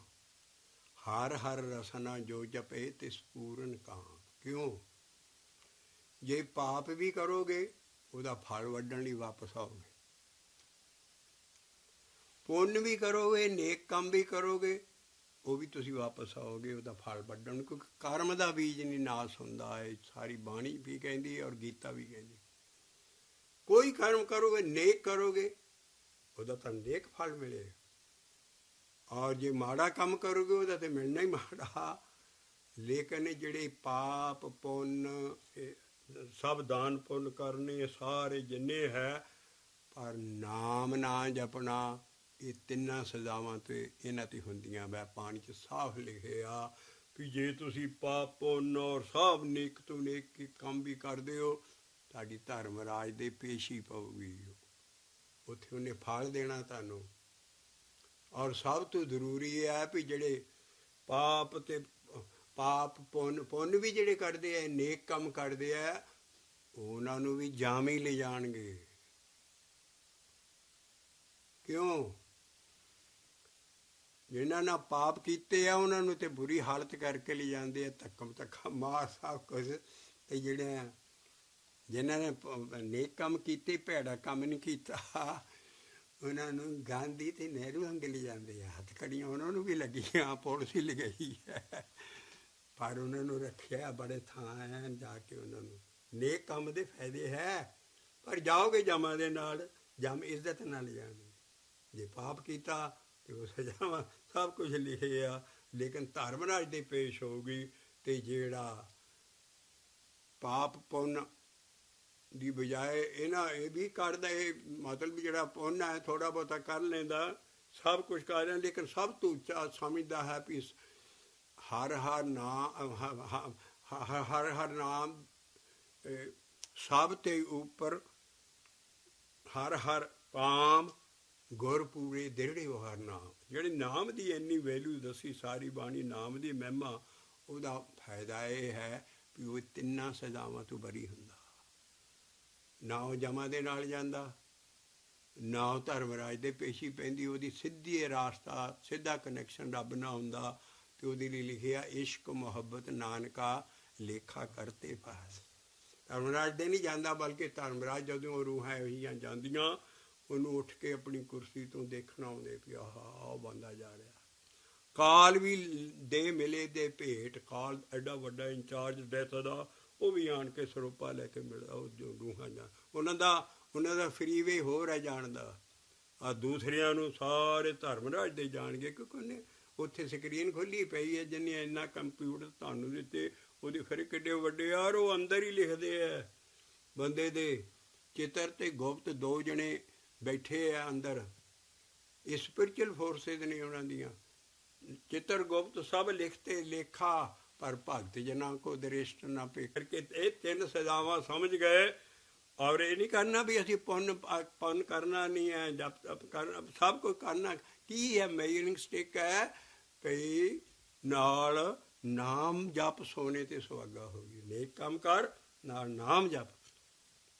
ਹਰ ਹਰ ਰਸਨਾ ਜੋ ਜਪੇ ਤਿਸ ਪੂਰਨ ਕਾਮ। ਕਿਉਂ? ਜੇ ਪਾਪ ਵੀ ਕਰੋਗੇ ਉਹਦਾ ਫਲ ਵੱਢਣ ਲਈ ਵਾਪਸ ਆਓਗੇ, ਪੁੰਨ ਵੀ ਕਰੋਗੇ, ਨੇਕ ਕੰਮ ਵੀ ਕਰੋਗੇ, ਉਹ ਵੀ ਤੁਸੀਂ ਵਾਪਸ ਆਓਗੇ ਉਹਦਾ ਫਲ ਵੱਢਣ। ਕਿਉਂਕਿ ਕਰਮ ਦਾ ਬੀਜ ਨਹੀਂ ਨਾਸ ਹੁੰਦਾ, ਹੈ ਸਾਰੀ ਬਾਣੀ ਵੀ ਕਹਿੰਦੀ ਔਰ ਗੀਤਾ ਵੀ ਕਹਿੰਦੀ। ਕੋਈ ਕਰਮ ਕਰੋਗੇ, ਨੇਕ ਕਰੋਗੇ, ਉਹਦਾ ਤਾਂ ਨੇਕ ਫਲ ਮਿਲੇਗਾ, ਔਰ ਜੇ ਮਾੜਾ ਕੰਮ ਕਰੋਗੇ ਉਹਦਾ ਤਾਂ ਮਿਲਣਾ ਹੀ ਮਾੜਾ। ਲੇਕਿਨ ਜਿਹੜੇ ਪਾਪ ਪੁੰਨ ਸਭ ਦਾਨ ਪੁੰਨ ਕਰਨੇ ਸਾਰੇ ਜਿੰਨੇ ਹੈ, ਪਰ ਨਾਮ ਨਾ ਜਪਣਾ, ਇਹ ਤਿੰਨਾਂ ਸਜ਼ਾਵਾਂ ਤੇ ਇਹਨਾਂ ਤੇ ਹੁੰਦੀਆਂ। ਵੈ ਪਾਣੀ 'ਚ ਸਾਫ਼ ਲਿਖਿਆ ਵੀ ਜੇ ਤੁਸੀਂ ਪਾਪ ਪੁੰਨ ਔਰ ਸਭ ਨੇਕ ਤੋਂ ਨੇਕ ਕੰਮ ਵੀ ਕਰਦੇ ਹੋ, ਤੁਹਾਡੀ ਧਰਮਰਾਜ ਦੇ ਪੇਸ਼ੀ ਪਊਗੀ, ਉੱਥੇ ਉਹਨੇ ਫਲ ਦੇਣਾ ਤੁਹਾਨੂੰ। ਔਰ ਸਭ ਤੋਂ ਜ਼ਰੂਰੀ ਹੈ ਵੀ ਜਿਹੜੇ ਪਾਪ ਤੇ ਪਾਪ ਪੁੰਨ ਵੀ ਜਿਹੜੇ ਕਰਦੇ ਆ, ਨੇਕ ਕੰਮ ਕਰਦੇ ਆ, ਉਹਨਾਂ ਨੂੰ ਵੀ ਜਾਮੀ ਲੈ ਜਾਣਗੇ। ਕਿਉਂ? ਜਿਨ੍ਹਾਂ ਨਾਲ ਪਾਪ ਕੀਤੇ ਆ ਉਹਨਾਂ ਨੂੰ ਤੇ ਬੁਰੀ ਹਾਲਤ ਕਰਕੇ ਲੈ ਜਾਂਦੇ ਆ, ਧੱਕਮ ਧੱਕਾ ਮਾਰ ਸਭ ਕੁਛ। ਤੇ ਜਿਹੜੇ ਜਿਨ੍ਹਾਂ ਨੇ ਨੇਕ ਕੰਮ ਕੀਤੇ, ਭੈੜਾ ਕੰਮ ਨਹੀਂ ਕੀਤਾ, ਉਹਨਾਂ ਨੂੰ ਗਾਂਧੀ ਤੇ ਨਹਿਰੂ ਅੰਗੇ ਲੈ ਜਾਂਦੇ ਆ। ਹੱਥਕੜੀਆਂ ਉਹਨਾਂ ਨੂੰ ਵੀ ਲੱਗੀਆਂ, ਪੁਲਿਸ ਹੀ ਲਗਾਈ ਹੈ, ਪਰ ਉਹਨਾਂ ਨੂੰ ਰੱਖਿਆ ਬੜੇ ਥਾਂ ਹੈ ਜਾ ਕੇ। ਉਹਨਾਂ ਨੂੰ ਨੇਕ ਕੰਮ ਦੇ ਫਾਇਦੇ ਹੈ, ਪਰ ਜਾਓਗੇ ਜਮਾਂ ਦੇ ਨਾਲ, ਜਮ ਇੱਜ਼ਤ ਨਾਲ ਜਾਣਗੇ। ਜੇ ਪਾਪ ਕੀਤਾ ਤੇ ਉਹ ਸਜ਼ਾਵਾਂ ਸਭ ਕੁਝ ਲਿਖੇ ਆ, ਲੇਕਿਨ ਧਰਮਰਾਜ ਦੇ ਪੇਸ਼ ਹੋਊਗੀ। ਤੇ ਜਿਹੜਾ ਪਾਪ ਪੁੰਨ ਦੀ ਬਜਾਏ ਇਹ ਵੀ ਕਰਦਾ, ਇਹ ਮਤਲਬ ਵੀ ਜਿਹੜਾ ਪੁੰਨ ਹੈ ਥੋੜ੍ਹਾ ਬਹੁਤਾ ਕਰ ਲੈਂਦਾ, ਸਭ ਕੁਛ ਕਰ ਲੈਂਦਾ, ਲੇਕਿਨ ਸਭ ਤੋਂ ਉੱਚਾ ਸਮਝਦਾ ਹੈ ਵੀ ਹਰ ਹਰ ਨਾਮ ਸਭ ਤੇ ਉੱਪਰ, ਹਰ ਹਰ ਕਾਮ ਗੁਰ ਪੂਰੇ ਦਿਹੜੇ ਹਰ ਨਾਮ। ਜਿਹੜੇ ਨਾਮ ਦੀ ਇੰਨੀ ਵੈਲਿਊ ਦੱਸੀ ਸਾਰੀ ਬਾਣੀ, ਨਾਮ ਦੀ ਮਹਿਮਾ, ਉਹਦਾ ਫਾਇਦਾ ਇਹ ਹੈ ਵੀ ਉਹ ਤਿੰਨਾਂ ਸਜ਼ਾਵਾਂ ਤੋਂ ਬਰੀ ਹੁੰਦਾ। ਨਾ ਉਹ ਜਮਾਂ ਦੇ ਨਾਲ ਜਾਂਦਾ, ਨਾ ਉਹ ਧਰਮਰਾਜ ਦੇ ਪੇਸ਼ੀ ਪੈਂਦੀ, ਉਹਦੀ ਸਿੱਧੀ ਰਾਸਤਾ, ਸਿੱਧਾ ਕਨੈਕਸ਼ਨ ਰੱਬ ਨਾਲ ਹੁੰਦਾ। ਤੇ ਉਹਦੇ ਲਈ ਲਿਖਿਆ ਇਸ਼ਕ ਮੁਹੱਬਤ ਨਾਨਕਾ ਲੇਖਾ ਕਰਤੇ ਪਾਸ। ਧਰਮਰਾਜ ਦੇ ਨਹੀਂ ਜਾਂਦਾ, ਬਲਕਿ ਧਰਮਰਾਜ ਜਦੋਂ ਉਹ ਰੂਹਾਂ ਇਹੋ ਜਿਹੀਆਂ ਜਾਂਦੀਆਂ, ਉਹਨੂੰ ਉੱਠ ਕੇ ਆਪਣੀ ਕੁਰਸੀ ਤੋਂ ਦੇਖਣ ਆਉਂਦੇ ਵੀ ਆਹ ਉਹ ਬੰਦਾ ਜਾ ਰਿਹਾ। ਕਾਲ ਵੀ ਦੇ ਮਿਲੇ ਦੇ ਭੇਟ, ਕਾਲ ਐਡਾ ਵੱਡਾ ਇੰਚਾਰਜ ਡੈਥ ਦਾ, ਉਹ ਵੀ ਆਣ ਕੇ ਸਰੋਪਾ ਲੈ ਕੇ ਮਿਲਦਾ। ਉਹ ਜੋ ਰੂਹਾਂ ਜਾ, ਉਹਨਾਂ ਦਾ ਫਰੀਵੇ ਹੋਰ ਹੈ ਜਾਣ ਦਾ। ਆ ਦੂਸਰਿਆਂ ਨੂੰ ਸਾਰੇ ਧਰਮਰਾਜ ਦੇ ਜਾਣਗੇ, ਕਿਉਂਕਿ ਉਹਨੇ ਉੱਥੇ ਸਕਰੀਨ ਖੋਲ੍ਹੀ ਪਈ ਹੈ, ਜਿਹਨੇ ਇੰਨਾ ਕੰਪਿਊਟਰ ਤੁਹਾਨੂੰ ਦਿੱਤੇ, ਉਹਦੇ ਖਰੇ ਕਿੱਡੇ ਵੱਡੇ ਯਾਰ, ਉਹ ਅੰਦਰ ਹੀ ਲਿਖਦੇ ਹੈ। ਬੰਦੇ ਦੇ ਚਿੱਤਰ ਤੇ ਗੁਪਤ ਦੋ ਜਣੇ ਬੈਠੇ ਆ ਅੰਦਰ, ਇਹ ਸਪਿਰਚੁਅਲ ਫੋਰਸਿਸ ਨੇ ਉਹਨਾਂ ਦੀਆਂ। ਚਿੱਤਰ ਗੁਪਤ ਸਭ ਲਿਖਤੇ ਲੇਖਾ, ਪਰ ਭਗਤ ਜਨਾਂ ਕੋ ਦ੍ਰਿਸ਼ਟ ਨਾ ਪੇ। ਕਰਕੇ ਇਹ ਤਿੰਨ ਸਜ਼ਾਵਾਂ ਸਮਝ ਗਏ। ਔਰ ਇਹ ਨਹੀਂ ਕਰਨਾ ਵੀ ਅਸੀਂ ਪੁੰਨ ਕਰਨਾ ਨਹੀਂ ਹੈ, ਜਪ ਤਪ ਕਰਨਾ, ਸਭ ਕੁਝ ਕਰਨਾ। ਕੀ ਹੈ ਮੇਜਰਿੰਗ ਸਟਿਕ ਹੈ ਭਈ ਨਾਲ ਨਾਮ ਜਪ, ਸੋਨੇ ਤੇ ਸੁਹਾਗਾ ਹੋ ਗਈ। ਨੇਕ ਕੰਮ ਕਰ ਨਾਲ ਨਾਮ ਜਪ।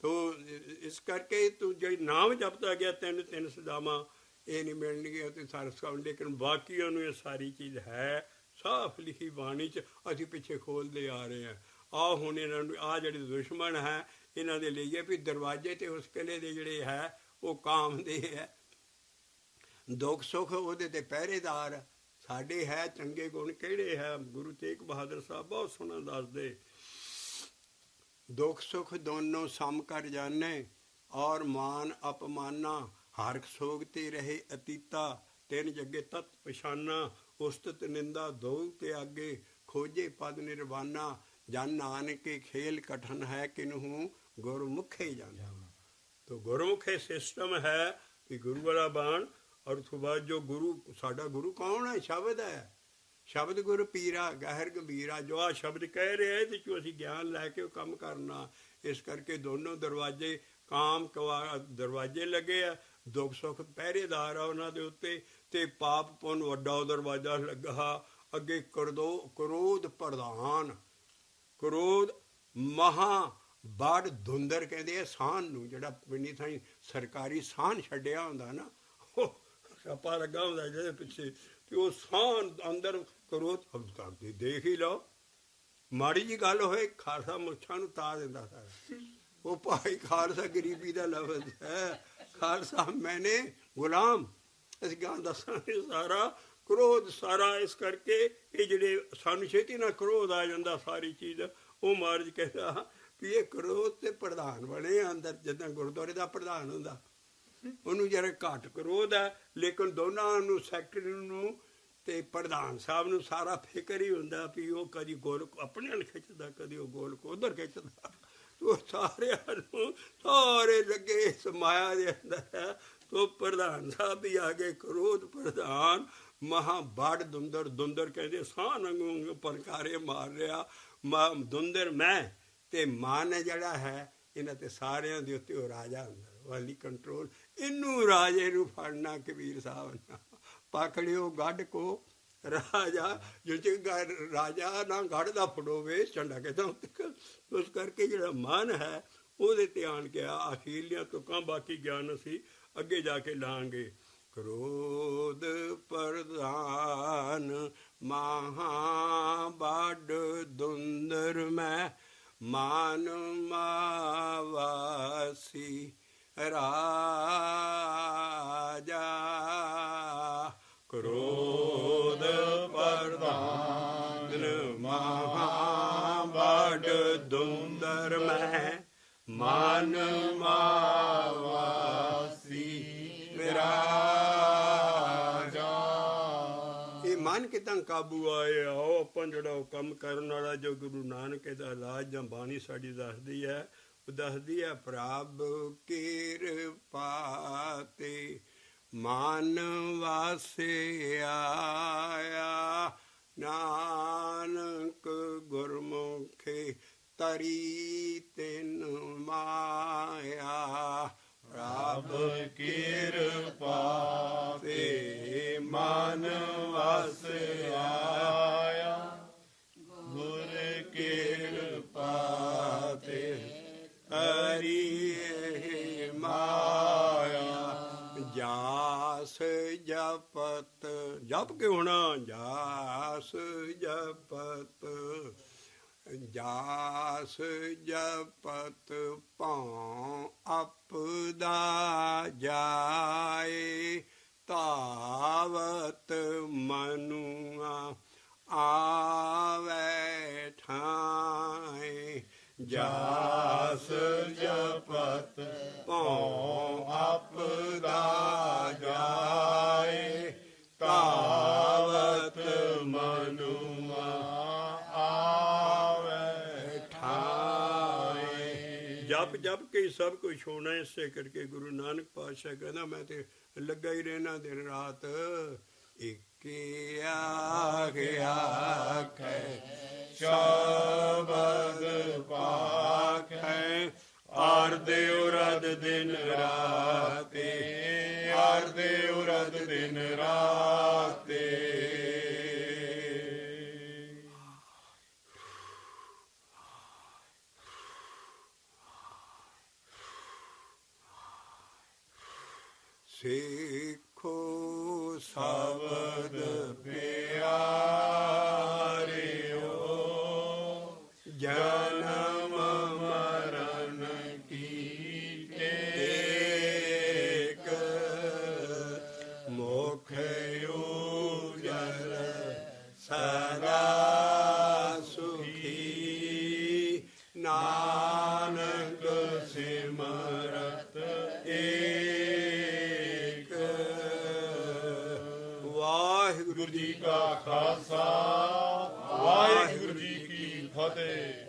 ਤੋ ਇਸ ਕਰਕੇ ਤੂੰ ਜਿਹੜੀ ਨਾਮ ਜਪਦਾ ਗਿਆ, ਤਿੰਨ ਸਜ਼ਾਵਾਂ ਇਹ ਨਹੀਂ ਮਿਲਣਗੀਆਂ ਤੇ ਸਾਰਾ ਸਭ। ਲੇਕਿਨ ਬਾਕੀਆਂ ਨੂੰ ਇਹ ਸਾਰੀ ਚੀਜ਼ ਹੈ ਸਾਫ਼ ਲਿਖੀ ਬਾਣੀ 'ਚ, ਅਸੀਂ ਪਿੱਛੇ ਖੋਲ੍ਹਦੇ ਆ ਰਹੇ ਹਾਂ। ਆਹ ਹੁਣ ਇਹਨਾਂ ਨੂੰ, ਆਹ ਜਿਹੜੇ ਦੁਸ਼ਮਣ ਹੈ, ਇਹਨਾਂ ਦੇ ਲਈ ਹੈ ਵੀ ਦਰਵਾਜ਼ੇ ਤੇ ਉਸ ਕਿਲੇ ਦੇ ਜਿਹੜੇ ਹੈ ਉਹ ਕਾਮ ਦੇ ਹੈ, ਦੁੱਖ ਸੁੱਖ ਉਹਦੇ ਤੇ ਪਹਿਰੇਦਾਰ। ਸਾਡੇ ਹੈ ਚੰਗੇ ਗੁਣ ਕਿਹੜੇ ਹੈ? ਗੁਰੂ ਤੇਗ ਬਹਾਦਰ ਸਾਹਿਬ ਬਹੁਤ ਸੋਹਣਾ ਦੱਸਦੇ दुख सुख दोनों सम कर जाने, और मान अपमाना हर सोगते रहे अतीता, तिन जगे तत् पछाना, उस्तत निंदा दो त्यागे, खोजे पद निर्वाणा, जन नानक के खेल कठन है किन्हू गुरमुखे जाना। तो गुरमुखे सिस्टम है कि गुरु वाला बाण, और उसके बाद जो गुरु साडा गुरु कौन है? शब्द है। शब्द गुर पीरा गहर गंभीरा, जो आ शब्द कह रहे हैं तो ਅਸੀਂ ਗਿਆਨ ਲੈ ਕੇ ਉਹ ਕੰਮ ਕਰਨਾ। ਇਸ ਕਰਕੇ ਦੋਨੋਂ ਦਰਵਾਜ਼ੇ ਕਾਮ ਦਰਵਾਜ਼ੇ ਲੱਗੇ ਆ, ਦੁੱਖ ਸੁੱਖ ਪਹਿਰੇਦਾਰ ਆ ਉਹਨਾਂ ਦੇ ਉੱਤੇ, ਤੇ ਪਾਪ ਪੁੰਨ ਵੱਡਾ ਦਰਵਾਜ਼ਾ ਲੱਗਾ ਅੱਗੇ। ਕ੍ਰੋਧ ਪ੍ਰਧਾਨ, ਕ੍ਰੋਧ ਮਹਾ ਬੜ ਧੁੰਦਰ ਕਹਿੰਦੇ ਆ ਸਾਹਨ ਨੂੰ, ਜਿਹੜਾ ਪਿੰਡੀ ਥਾਈ ਸਰਕਾਰੀ ਸਾਹਨ ਛੱਡਿਆ ਹੁੰਦਾ ਨਾ, ਉਹ ਛਾਪਾ ਲੱਗਾ ਹੁੰਦਾ ਜਿਹਦੇ ਪਿੱਛੇ, ਤੇ ਉਹ ਸਾਹਨ ਅੰਦਰ ਕ੍ਰੋਧ ਕਰਦੇ। ਦੇਖ ਹੀ ਲਓ, ਮਾੜੀ ਜੀ ਗੱਲ ਹੋਏ ਖਾਲਸਾ ਮੁੱਛਾਂ ਨੂੰ ਤਾ ਦਿੰਦਾ ਸਾਰਾ। ਉਹ ਭਾਈ ਖਾਲਸਾ ਗਰੀਬੀ ਦਾ ਲਫ਼ਜ਼ ਹੈ, ਖਾਲਸਾ ਮੈਨੇ ਗੁਲਾਮ, ਅਸੀਂ ਗਾਂ ਦੱਸਾਂਗੇ ਸਾਰਾ ਕ੍ਰੋਧ ਸਾਰਾ। ਇਸ ਕਰਕੇ ਇਹ ਜਿਹੜੇ ਸਾਨੂੰ ਛੇਤੀ ਨਾਲ ਕ੍ਰੋਧ ਆ ਜਾਂਦਾ ਸਾਰੀ ਚੀਜ਼, ਉਹ ਮਹਾਰਾਜ ਕਹਿੰਦਾ ਵੀ ਇਹ ਕ੍ਰੋਧ ਤੇ ਪ੍ਰਧਾਨ ਬਣੇ ਅੰਦਰ, ਜਿੱਦਾਂ ਗੁਰਦੁਆਰੇ ਦਾ ਪ੍ਰਧਾਨ ਹੁੰਦਾ ਉਹਨੂੰ ਜਰਾ ਘੱਟ ਕ੍ਰੋਧ ਹੈ, ਲੇਕਿਨ ਦੋਨਾਂ ਨੂੰ ਸੈਕਟਰੀ ਨੂੰ ਤੇ ਪ੍ਰਧਾਨ ਸਾਹਿਬ ਨੂੰ ਸਾਰਾ ਫਿਕਰ ਹੀ ਹੁੰਦਾ ਵੀ ਉਹ ਕਦੀ ਗੋਲ ਆਪਣੇ ਨਾਲ ਖਿੱਚਦਾ, ਕਦੀ ਉਹ ਗੋਲ ਉਧਰ ਖਿੱਚਦਾ। ਉਹ ਸਾਰਿਆਂ ਨੂੰ ਸਾਰੇ ਲੱਗੇ ਇਸ ਮਾਇਆ ਦੇ ਅੰਦਰ ਹੈ। ਤੋ ਪ੍ਰਧਾਨ ਸਾਹਿਬ ਵੀ ਆ ਗਏ, ਕ੍ਰੋਧ ਪ੍ਰਧਾਨ ਮਹਾ ਬੜ ਦੁੰਦਰ, ਦੁੰਦਰ ਕਹਿੰਦੇ ਸਾਹ ਨੰਗੂ ਪਰਕਾਰੇ ਮਾਰ ਰਿਹਾ। ਦੁੰਦਰ ਮੈਂ ਤੇ ਮਨ ਜਿਹੜਾ ਹੈ ਇਹਨਾਂ ਤੇ ਸਾਰਿਆਂ ਦੇ ਉੱਤੇ ਉਹ ਰਾਜਾ ਹੁੰਦਾ, ਵਾਲੀ ਕੰਟਰੋਲ। ਇਹਨੂੰ ਰਾਜੇ ਨੂੰ ਫੜਨਾ ਕਬੀਰ ਸਾਹਿਬ ਨੇ ਪਕੜਿਓ ਗੱਡ ਕੋ ਰਾਜਾ, ਜਿਹ ਰਾਜਾ ਨਾ ਗੜ ਦਾ ਫੜੋਵੇ ਝੰਡਾ ਕਿੱਦਾਂ। ਉਸ ਕਰਕੇ ਜਿਹੜਾ ਮਨ ਹੈ ਉਹਦੇ ਧਿਆਨ ਗਿਆ। ਅਖੀਰਲੀਆਂ ਤੁਕਾਂ ਬਾਕੀ ਗਿਆਨ ਅਸੀਂ ਅੱਗੇ ਜਾ ਕੇ ਲਾਂਗੇ। ਕ੍ਰੋਧ ਪ੍ਰਧਾਨ ਮਹਾ ਬੜ ਦੁੰਦਰ ਮੈਂ, ਮਾਨ ਮਾਵਾਸੀ ਰਾਜਾ। ਕ੍ਰੋਧ ਪ੍ਰਧਾਨ ਮਹਾ ਬੜ ਦੁੰਦਰ ਮੈਂ, ਮਨ ਮਾਵਾਸੀ ਰਾਜਾ। ਇਹ ਮਨ ਕਿੱਦਾਂ ਕਾਬੂ ਆਏ? ਆਓ ਆਪਾਂ ਜਿਹੜਾ ਉਹ ਕੰਮ ਕਰਨ ਵਾਲਾ ਜੋ ਗੁਰੂ ਨਾਨਕ ਦਾ ਇਲਾਜ ਜਾਂ ਬਾਣੀ ਸਾਡੀ ਦੱਸਦੀ ਹੈ, ਉਹ ਦੱਸਦੀ ਹੈ ਪ੍ਰਭ ਕਿਰਪਾ ਤੇ ਮਨ ਵਾਸੇ ਆਇਆ, ਨਾਨਕ ਗੁਰਮੁਖੇ ਤਰੀ ਤਿਨ ਮਾਇਆ। ਪ੍ਰਭ ਕਿਰਪਾ ਤੇ ਮਨ ਵਸ ਆਇਆ, ਗੁਰ ਕਿਰਪਾ ਤੇ ਹਰੀ ਮਾਇਆ। ਜਾਸ ਜਪਤ, ਜਪ ਕੇ ਹੋਣਾ, ਜਾਸ ਜਪਤ, ਜਾਸ ਜਪਤ ਭਉ ਆਪਦਾ ਜਾਏ, ਧਾਵਤ ਮਨੁਆ ਆਵੈ ਠਾਏ। ਜਾਸ ਜਪਤ ਭਉ ਆਪਦਾ ਜਾਏ, ਧਾਵਤ ਮਨੁਆ ਆਵੈ ਠਾਏ। ਜਪ ਜਪ ਕੇ ਸਭ ਕੁਛ ਹੋਣਾ। ਇਸੇ ਕਰਕੇ ਗੁਰੂ ਨਾਨਕ ਪਾਤਸ਼ਾਹ ਕਹਿੰਦਾ ਮੈਂ ਤੇ ਲੱਗਾ ਹੀ ਰਹਿਣਾ ਦਿਨ ਰਾਤ। ਇੱਕੇ ਆਖੈ ਸ਼ਬਦ ਪਾਖੈ, ਆਰਦੇ ਉਰਦ ਦਿਨ ਰਾਤੇ, ਆਰਦੇ ਉਰਦ ਦਿਨ ਰਾਤੇ। ਸਿੱਖੋ ਸ਼ਬਦ ਪਿਆਰਿਓ, ਜਨਮ ਮਰਨ ਕੀ ਟੇਕ, ਮੁਖ ਉਜਲ ਸਦਾ ਸੁਖੀ ਨਾ ਨਾਨਕ ਸਿਮਰਤ ਏਕ। ਵਾਹਿਗੁਰੂ ਗੁਰੂ ਜੀ ਕਾ ਖਾਲਸਾ, ਵਾਹਿਗੁਰੂ ਜੀ ਕੀ ਫਤਿਹ।